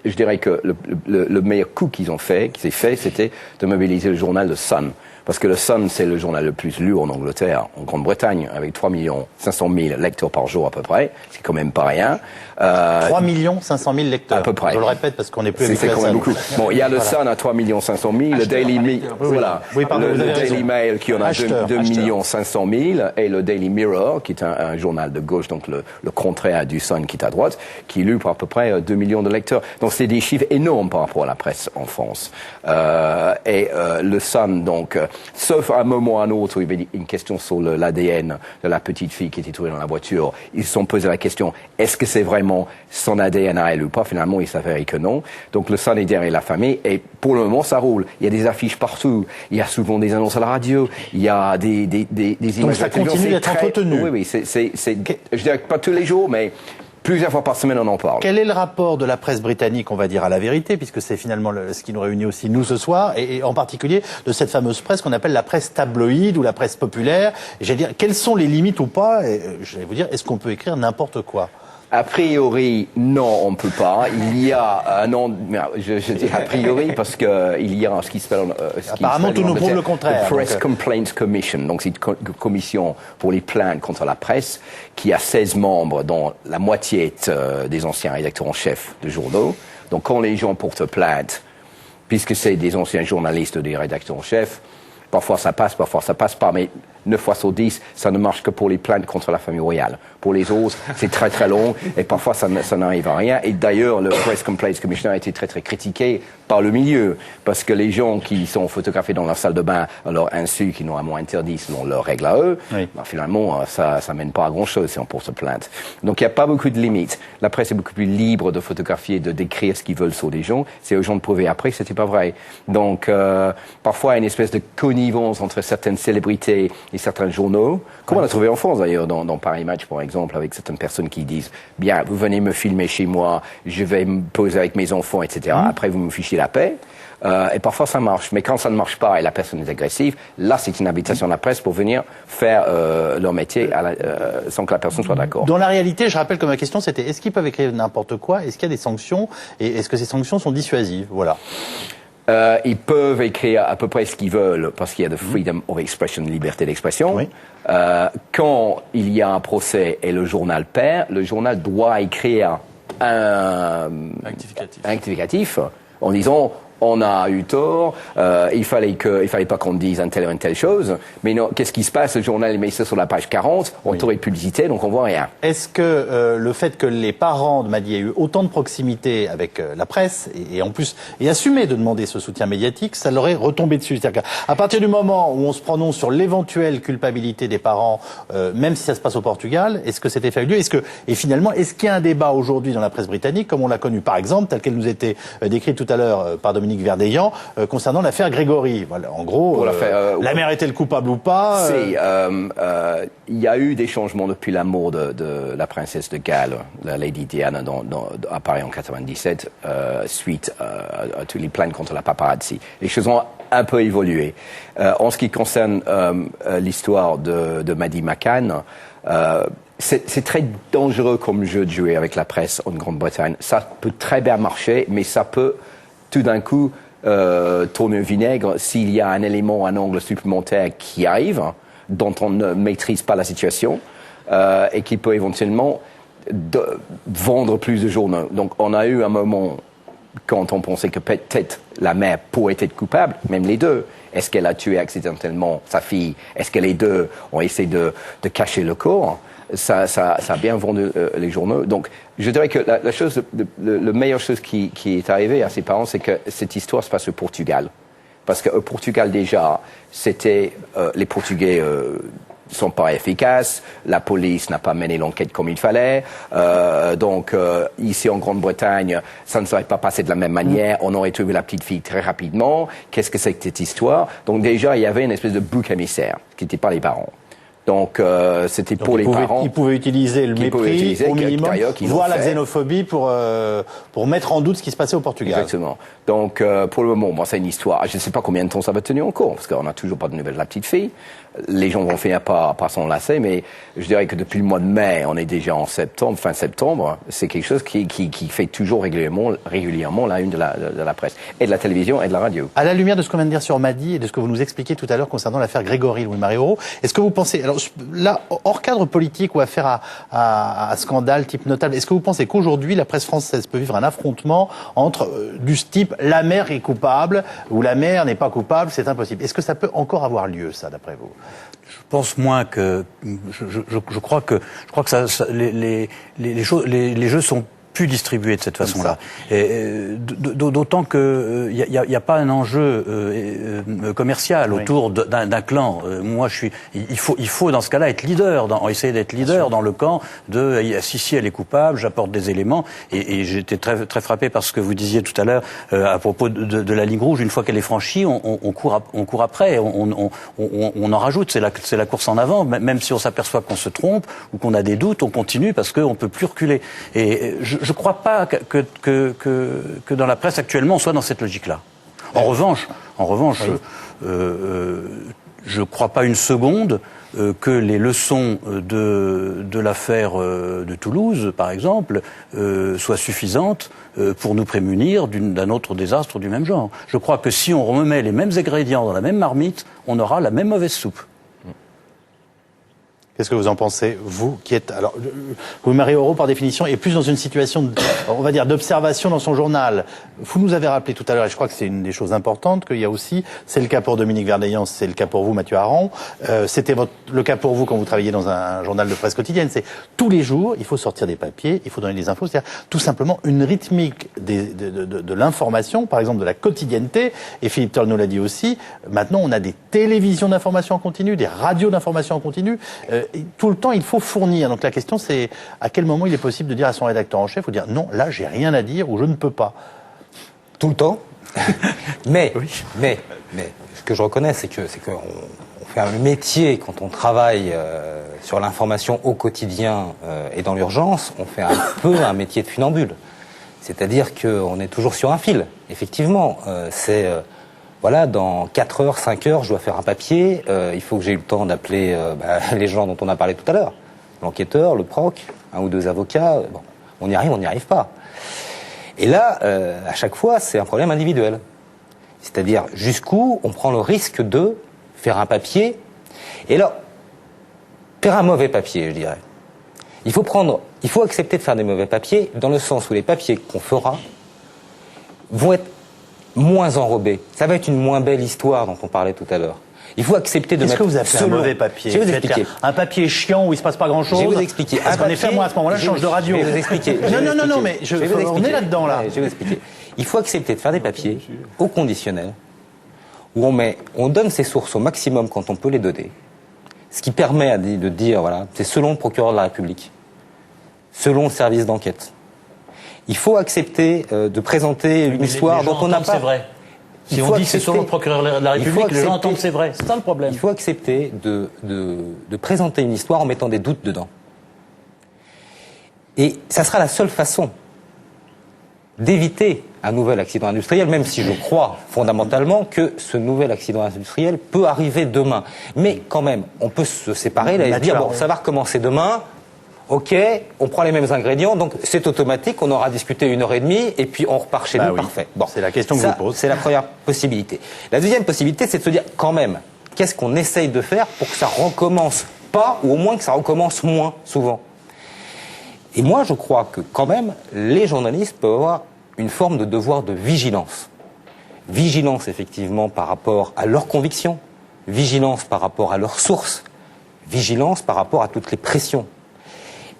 je dirais que le meilleur coup qu'ils ont fait, c'était de mobiliser le journal The Sun. Parce que le Sun, c'est le journal le plus lu en Angleterre, en Grande-Bretagne, avec 3 500 000 lecteurs par jour à peu près. C'est quand même pas rien. 3 500 000 lecteurs. À peu près. Je le répète parce qu'on n'est plus habitué à ça. C'est quand même beaucoup. Bon, il y a le Sun à 3 500 000, le Daily Mail, voilà. Oui, pardon, le Daily Mail qui en a 2 500 000 et le Daily Mirror, qui est un journal de gauche, donc le contraire du Sun qui est à droite, qui est lu par à peu près 2 millions de lecteurs. Donc c'est des chiffres énormes par rapport à la presse en France. Le Sun, donc, sauf à un moment ou à un autre où il y avait une question sur l'ADN de la petite fille qui était trouvée dans la voiture, ils se sont posé la question, est-ce que c'est vraiment son ADN à elle ou pas? Finalement, il s'avérait que non. Donc le Sun est derrière la famille et pour le moment, ça roule. Il y a des affiches partout, il y a souvent des annonces à la radio, il y a des images. Donc ça continue d'être entretenu. Oui, je dirais pas tous les jours, mais plusieurs fois par semaine, on en parle. Quel est le rapport de la presse britannique, on va dire, à la vérité, puisque c'est finalement ce qui nous réunit aussi, nous, ce soir, et en particulier de cette fameuse presse qu'on appelle la presse tabloïde ou la presse populaire. J'allais dire, quelles sont les limites ou pas? Et je vais vous dire, est-ce qu'on peut écrire n'importe quoi? A priori, non, on ne peut pas. Il y a je dis a priori parce que il y a ce qui s'appelle apparemment tout nous prouve le contraire. Press Complaints Commission, donc c'est une commission pour les plaintes contre la presse qui a 16 membres, dont la moitié est des anciens rédacteurs en chef de journaux. Donc quand les gens portent plainte, puisque c'est des anciens journalistes ou des rédacteurs en chef, parfois ça passe pas, mais 9 fois sur 10, ça ne marche que pour les plaintes contre la famille royale. Pour les autres, c'est très très long et parfois ça n'arrive à rien. Et d'ailleurs, le Press Complaints Commission a été très très critiqué par le milieu parce que les gens qui sont photographiés dans la salle de bain à leur insu, qui normalement interdit selon leurs règles à eux, finalement ça mène pas à grand chose si on porte plainte. Donc il n'y a pas beaucoup de limites. La presse est beaucoup plus libre de photographier, de décrire ce qu'ils veulent sur des gens. C'est aux gens de prouver après que c'était pas vrai. Donc parfois il y a une espèce de connivence entre certaines célébrités et certains journaux, comme on a trouvé en France d'ailleurs, dans Paris Match par exemple, avec certaines personnes qui disent « Bien, vous venez me filmer chez moi, je vais me poser avec mes enfants, etc. Après, vous me fichez la paix. » Et parfois ça marche, mais quand ça ne marche pas et la personne est agressive, là c'est une invitation à la presse pour venir faire leur métier sans que la personne soit d'accord. Dans la réalité, je rappelle que ma question c'était est-ce qu'ils peuvent écrire n'importe quoi, est-ce qu'il y a des sanctions et est-ce que ces sanctions sont dissuasives? Voilà. Ils peuvent écrire à peu près ce qu'ils veulent parce qu'il y a de freedom of expression, liberté d'expression. Oui. Quand il y a un procès et le journal perd, le journal doit écrire un rectificatif en disant on a eu tort, il fallait pas qu'on dise une telle chose, mais non, qu'est-ce qui se passe? Le journal met ça sur la page 40, on tourne de publicité, donc on voit rien. Est-ce que le fait que les parents de Madi aient eu autant de proximité avec la presse, et en plus, et assumé de demander ce soutien médiatique, ça leur est retombé dessus? C'est-à-dire qu'à partir du moment où on se prononce sur l'éventuelle culpabilité des parents, même si ça se passe au Portugal, est-ce que cet effet a eu lieu? Et finalement, est-ce qu'il y a un débat aujourd'hui dans la presse britannique, comme on l'a connu par exemple, tel qu'elle nous était décrite tout à l'heure par Dominique Verdeillan, concernant l'affaire Grégory. Voilà, en gros, la mère est-elle coupable ou pas? Il y a eu des changements depuis la mort de la princesse de Galles, la Lady Diana, à Paris en 97, suite à toutes les plaintes contre la paparazzi. Les choses ont un peu évolué. En ce qui concerne l'histoire de Maddie McCann, c'est très dangereux comme jeu de jouer avec la presse en Grande-Bretagne. Ça peut très bien marcher, mais ça peut tout d'un coup tourner au vinaigre s'il y a un élément, un angle supplémentaire qui arrive, dont on ne maîtrise pas la situation, et qui peut éventuellement vendre plus de journaux. Donc on a eu un moment quand on pensait que peut-être la mère pourrait être coupable, même les deux. Est-ce qu'elle a tué accidentellement sa fille? Est-ce que les deux ont essayé de cacher le corps? Ça a bien vendu les journaux. Donc, je dirais que la meilleure chose qui est arrivée à ses parents, c'est que cette histoire se passe au Portugal. Parce qu'au Portugal, déjà, c'était les Portugais sont pas efficaces, la police n'a pas mené l'enquête comme il fallait, donc ici en Grande-Bretagne, ça ne serait pas passé de la même manière, on aurait trouvé la petite fille très rapidement. Qu'est-ce que c'est que cette histoire? Donc déjà, il y avait une espèce de bouc émissaire, qui n'était pas les parents. Donc c'était pour les parents. Ils pouvaient utiliser le mépris au minimum, voire la xénophobie pour mettre en doute ce qui se passait au Portugal. Exactement. Donc pour le moment, bon, c'est une histoire. Je ne sais pas combien de temps ça va tenir encore, parce qu'on n'a toujours pas de nouvelles de la petite fille. Les gens vont finir par s'enlacer, mais je dirais que depuis le mois de mai, on est déjà en septembre, fin septembre. C'est quelque chose qui fait toujours régulièrement la une de la presse, et de la télévision et de la radio. À la lumière de ce qu'on vient de dire sur Madi et de ce que vous nous expliquez tout à l'heure concernant l'affaire Grégory Louis-Marie Auro, est-ce que vous pensez, alors là, hors cadre politique ou affaire à scandale type notable, est-ce que vous pensez qu'aujourd'hui la presse française peut vivre un affrontement entre du type la mère est coupable ou la mère n'est pas coupable, c'est impossible? Est-ce que ça peut encore avoir lieu, ça, d'après vous? Je pense moins que je crois que les jeux sont plus distribués de cette façon-là. D'autant que il y a pas un enjeu commercial autour d'un clan. Moi, il faut dans ce cas-là être leader, essayer d'être leader dans le camp de si elle est coupable, j'apporte des éléments. Et j'étais très très frappé par ce que vous disiez tout à l'heure à propos de la ligne rouge. Une fois qu'elle est franchie, on court après, on en rajoute. C'est la course en avant. Même si on s'aperçoit qu'on se trompe ou qu'on a des doutes, on continue parce qu'on peut plus reculer. Et je crois pas que dans la presse actuellement on soit dans cette logique-là. En revanche, je crois pas une seconde que les leçons de l'affaire de Toulouse, par exemple, soient suffisantes pour nous prémunir d'un autre désastre du même genre. Je crois que si on remet les mêmes ingrédients dans la même marmite, on aura la même mauvaise soupe. Qu'est-ce que vous en pensez, vous qui êtes... Alors, Marie Auro, par définition, est plus dans une situation, on va dire, d'observation dans son journal. Vous nous avez rappelé tout à l'heure, et je crois que c'est une des choses importantes, qu'il y a aussi, c'est le cas pour Dominique Verdeillan, c'est le cas pour vous, Mathieu Aron, c'était le cas pour vous quand vous travailliez dans un journal de presse quotidienne. C'est tous les jours, il faut sortir des papiers, il faut donner des infos, c'est-à-dire tout simplement une rythmique de l'information, par exemple de la quotidienneté, et Philippe Toll nous l'a dit aussi, maintenant on a des télévisions d'information en continu, des radios d'information en continu, tout le temps il faut fournir. Donc la question c'est à quel moment il est possible de dire à son rédacteur en chef ou dire non, là j'ai rien à dire ou je ne peux pas. Tout le temps. mais ce que je reconnais, c'est qu'on fait un métier quand on travaille sur l'information au quotidien et dans l'urgence, on fait un peu un métier de funambule. C'est-à-dire qu'on est toujours sur un fil. Effectivement, voilà, dans 4 heures, 5 heures, je dois faire un papier. Il faut que j'ai eu le temps d'appeler les gens dont on a parlé tout à l'heure. L'enquêteur, le proc, 1 ou 2 avocats. Bon, on y arrive, on n'y arrive pas. Et là, à chaque fois, c'est un problème individuel. C'est-à-dire jusqu'où on prend le risque de faire un papier. Et là, faire un mauvais papier, je dirais. Il faut accepter de faire des mauvais papiers dans le sens où les papiers qu'on fera vont être moins enrobés. Ça va être une moins belle histoire dont on parlait tout à l'heure. Il faut accepter de mettre... Qu'est-ce que vous appelez un mauvais papier? Je vais vous expliquer. Un papier chiant où il se passe pas grand-chose? Je vais vous expliquer. Parce qu'en effet, moi, à ce moment-là, je change de radio. Je vais vous expliquer. Non, mais on est là-dedans, là. Ouais, je vais vous expliquer. Il faut accepter de faire des papiers au conditionnel, où on donne ses sources au maximum quand on peut les donner. Ce qui permet de dire, voilà, c'est selon le procureur de la République, selon le service d'enquête. Il faut accepter de présenter une histoire dont on n'a pas... C'est vrai. Si on dit que c'est selon le procureur de la République, les gens entendent c'est vrai. C'est ça le problème. Il faut accepter de présenter une histoire en mettant des doutes dedans. Et ça sera la seule façon d'éviter un nouvel accident industriel, même si je crois fondamentalement que ce nouvel accident industriel peut arriver demain. Mais quand même, on peut se séparer là, et se dire, bon, ça va recommencer demain, ok, on prend les mêmes ingrédients, donc c'est automatique, on aura discuté 1h30, et puis on repart chez nous, parfait. Bon, c'est la question que je vous pose. C'est la première possibilité. La deuxième possibilité, c'est de se dire, quand même, qu'est-ce qu'on essaye de faire pour que ça recommence pas, ou au moins que ça recommence moins souvent. Et moi, je crois que quand même, les journalistes peuvent avoir une forme de devoir de vigilance. Vigilance, effectivement, par rapport à leurs convictions, vigilance par rapport à leurs sources, vigilance par rapport à toutes les pressions.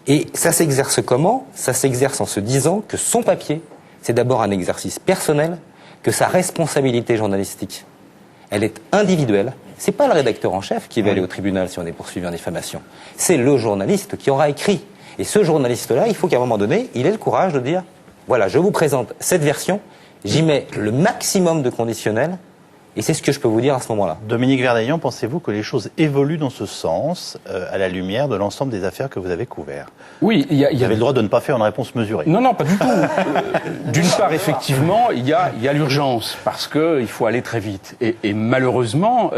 Et ça s'exerce comment? Ça s'exerce en se disant que son papier, c'est d'abord un exercice personnel, que sa responsabilité journalistique, elle est individuelle. C'est pas le rédacteur en chef qui va aller au tribunal si on est poursuivi en diffamation. C'est le journaliste qui aura écrit. Et ce journaliste-là, il faut qu'à un moment donné, il ait le courage de dire, voilà, je vous présente cette version, j'y mets le maximum de conditionnels, et c'est ce que je peux vous dire à ce moment-là. Dominique Verdeillan, pensez-vous que les choses évoluent dans ce sens, à la lumière de l'ensemble des affaires que vous avez couvertes? Oui, vous avez le droit de ne pas faire une réponse mesurée. Non, pas du tout. D'une part, effectivement, il y a l'urgence, parce qu'il faut aller très vite. Et malheureusement,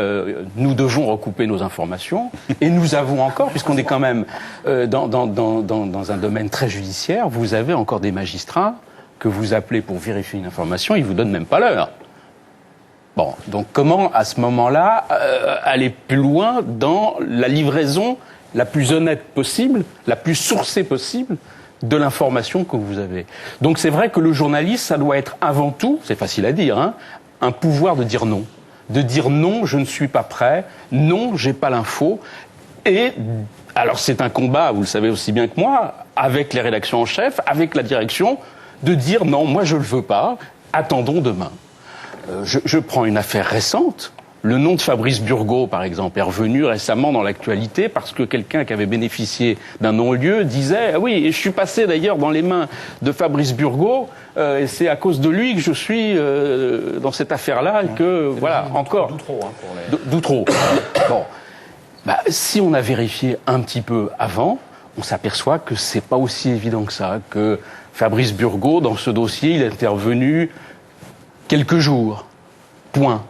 nous devons recouper nos informations, et nous avons encore, puisqu'on est quand même dans un domaine très judiciaire, vous avez encore des magistrats que vous appelez pour vérifier une information, ils vous donnent même pas l'heure. Bon, donc comment, à ce moment-là, aller plus loin dans la livraison la plus honnête possible, la plus sourcée possible de l'information que vous avez. Donc c'est vrai que le journaliste, ça doit être avant tout, c'est facile à dire, hein, un pouvoir de dire non. De dire non, je ne suis pas prêt, non, j'ai pas l'info. Et alors c'est un combat, vous le savez aussi bien que moi, avec les rédactions en chef, avec la direction, de dire non, moi je le veux pas, attendons demain. Je prends une affaire récente. Le nom de Fabrice Burgaud, par exemple, est revenu récemment dans l'actualité parce que quelqu'un qui avait bénéficié d'un non-lieu disait « Ah oui, et je suis passé d'ailleurs dans les mains de Fabrice Burgaud et c'est à cause de lui que je suis dans cette affaire-là et que, voilà, encore... » D'Outreau. Bon. Si on a vérifié un petit peu avant, on s'aperçoit que c'est pas aussi évident que ça, que Fabrice Burgaud, dans ce dossier, il est intervenu quelques jours, point.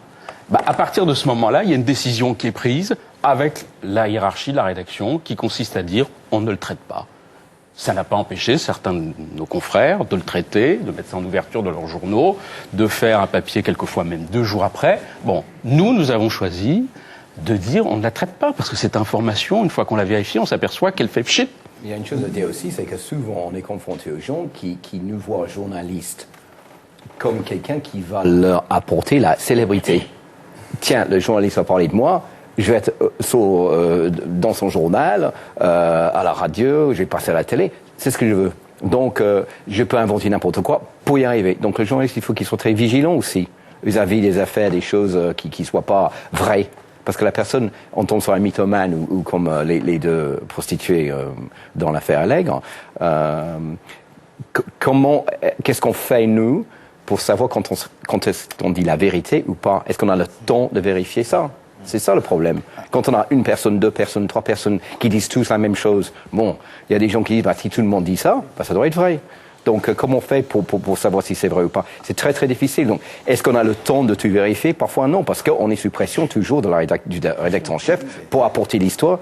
À partir de ce moment-là, il y a une décision qui est prise avec la hiérarchie de la rédaction qui consiste à dire on ne le traite pas. Ça n'a pas empêché certains de nos confrères de le traiter, de mettre ça en ouverture de leurs journaux, de faire un papier quelquefois même 2 jours après. Bon, nous avons choisi de dire on ne la traite pas parce que cette information, une fois qu'on l'a vérifiée, on s'aperçoit qu'elle fait pchit. Il y a une chose à dire aussi, c'est que souvent on est confronté aux gens qui nous voient journalistes comme quelqu'un qui va leur apporter la célébrité. Tiens, le journaliste va parler de moi, je vais être dans son journal, à la radio, je vais passer à la télé, c'est ce que je veux. Donc, je peux inventer n'importe quoi pour y arriver. Donc, le journaliste, il faut qu'il soit très vigilant aussi, vis-à-vis des affaires, des choses qui ne soient pas vraies. Parce que la personne, on tombe sur un mythomane ou comme les 2 prostituées dans l'affaire Allègre, qu'est-ce qu'on fait, nous, pour savoir quand est-ce qu'on dit la vérité ou pas? Est-ce qu'on a le temps de vérifier ça? C'est ça le problème. Quand on a 1 personne, 2 personnes, 3 personnes qui disent tous la même chose, bon, il y a des gens qui disent, si tout le monde dit ça, ça doit être vrai. Donc, comment on fait pour savoir si c'est vrai ou pas? C'est très, très difficile. Donc, est-ce qu'on a le temps de tout vérifier? Parfois, non, parce qu'on est sous pression toujours de du rédacteur en chef pour apporter l'histoire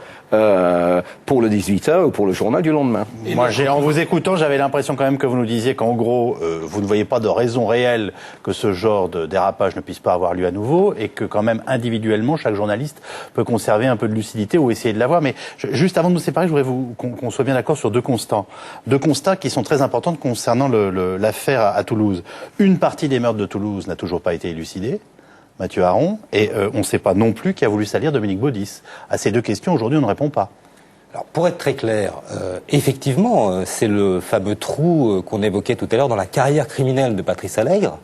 pour le 18h ou pour le journal du lendemain. Moi, en vous écoutant, j'avais l'impression quand même que vous nous disiez qu'en gros, vous ne voyez pas de raison réelle que ce genre de dérapage ne puisse pas avoir lieu à nouveau et que quand même, individuellement, chaque journaliste peut conserver un peu de lucidité ou essayer de l'avoir. Mais juste avant de nous séparer, je voudrais qu'on soit bien d'accord sur 2 constats. 2 constats qui sont très importants concernant l'affaire à Toulouse. Une partie des meurtres de Toulouse n'a toujours pas été élucidée, Mathieu Aron, et on ne sait pas non plus qui a voulu salir Dominique Baudis. À ces 2 questions, aujourd'hui, on ne répond pas. Alors, pour être très clair, effectivement, c'est le fameux trou qu'on évoquait tout à l'heure dans la carrière criminelle de Patrice Allègre.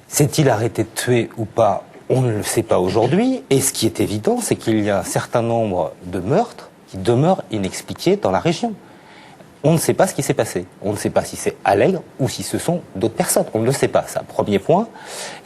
S'est-il arrêté de tuer ou pas? On ne le sait pas aujourd'hui. Et ce qui est évident, c'est qu'il y a un certain nombre de meurtres qui demeurent inexpliqués dans la région. On ne sait pas ce qui s'est passé. On ne sait pas si c'est Allègre ou si ce sont d'autres personnes. On ne le sait pas. C'est un premier point.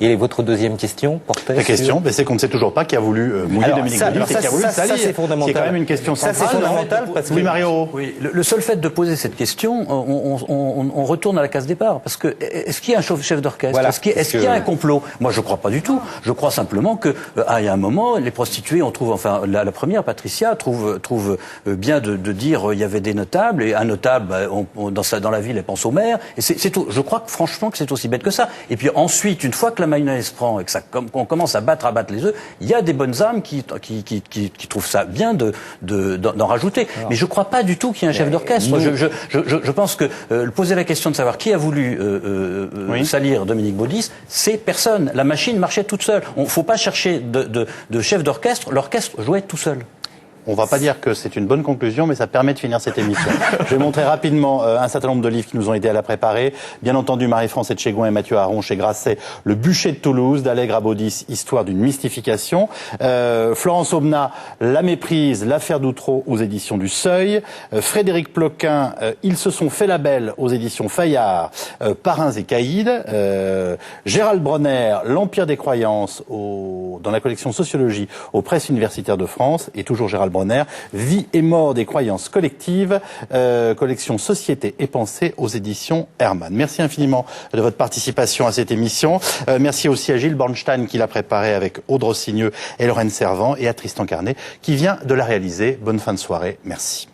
Et votre 2e question portait La question, c'est qu'on ne sait toujours pas qui a voulu mouiller Dominique Baudis et qui a voulu salir. Ça, c'est fondamental. C'est quand même une question centrale. Ça, c'est fondamental parce que... Oui, Mario. Oui, le seul fait de poser cette question, on retourne à la case départ. Parce que, est-ce qu'il y a un chef d'orchestre? Voilà. Est-ce qu'il y a un complot? Moi, je crois pas du tout. Je crois simplement que, il y a un moment, les prostituées, on trouve, enfin, la première, Patricia, trouve bien de dire, il y avait des notables, et un notable, dans la ville, elle pense au maire, et c'est tout. Je crois que, franchement, que c'est aussi bête que ça. Et puis ensuite, une fois que la mayonnaise prend et que qu'on commence à battre les œufs, il y a des bonnes âmes qui trouvent ça bien d'en rajouter. Alors, mais je crois pas du tout qu'il y ait un chef d'orchestre. Je pense que poser la question de savoir qui a voulu salir Dominique Baudis, c'est personne. La machine marchait toute seule. On faut pas chercher de chef d'orchestre. L'orchestre jouait tout seul. On ne va pas dire que c'est une bonne conclusion, mais ça permet de finir cette émission. Je vais montrer rapidement un certain nombre de livres qui nous ont aidé à la préparer. Bien entendu, Marie-France Etchegoin et Mathieu Aron chez Grasset, Le bûcher de Toulouse, d'Allègre à Baudis, Histoire d'une mystification. Florence Aubenas, La méprise, l'affaire d'Outreau aux éditions du Seuil. Frédéric Ploquin, Ils se sont fait la belle aux éditions Fayard, Parrains et Caïds. Gérald Bronner, L'Empire des croyances dans la collection Sociologie aux presses universitaires de France. Et toujours Gérald Bronner, Vie et mort des croyances collectives, collection Société et pensée aux éditions Hermann. Merci infiniment de votre participation à cette émission. Merci aussi à Gilles Bornstein qui l'a préparé avec Aude Rossigneux et Lorraine Servant, et à Tristan Carnet qui vient de la réaliser. Bonne fin de soirée. Merci.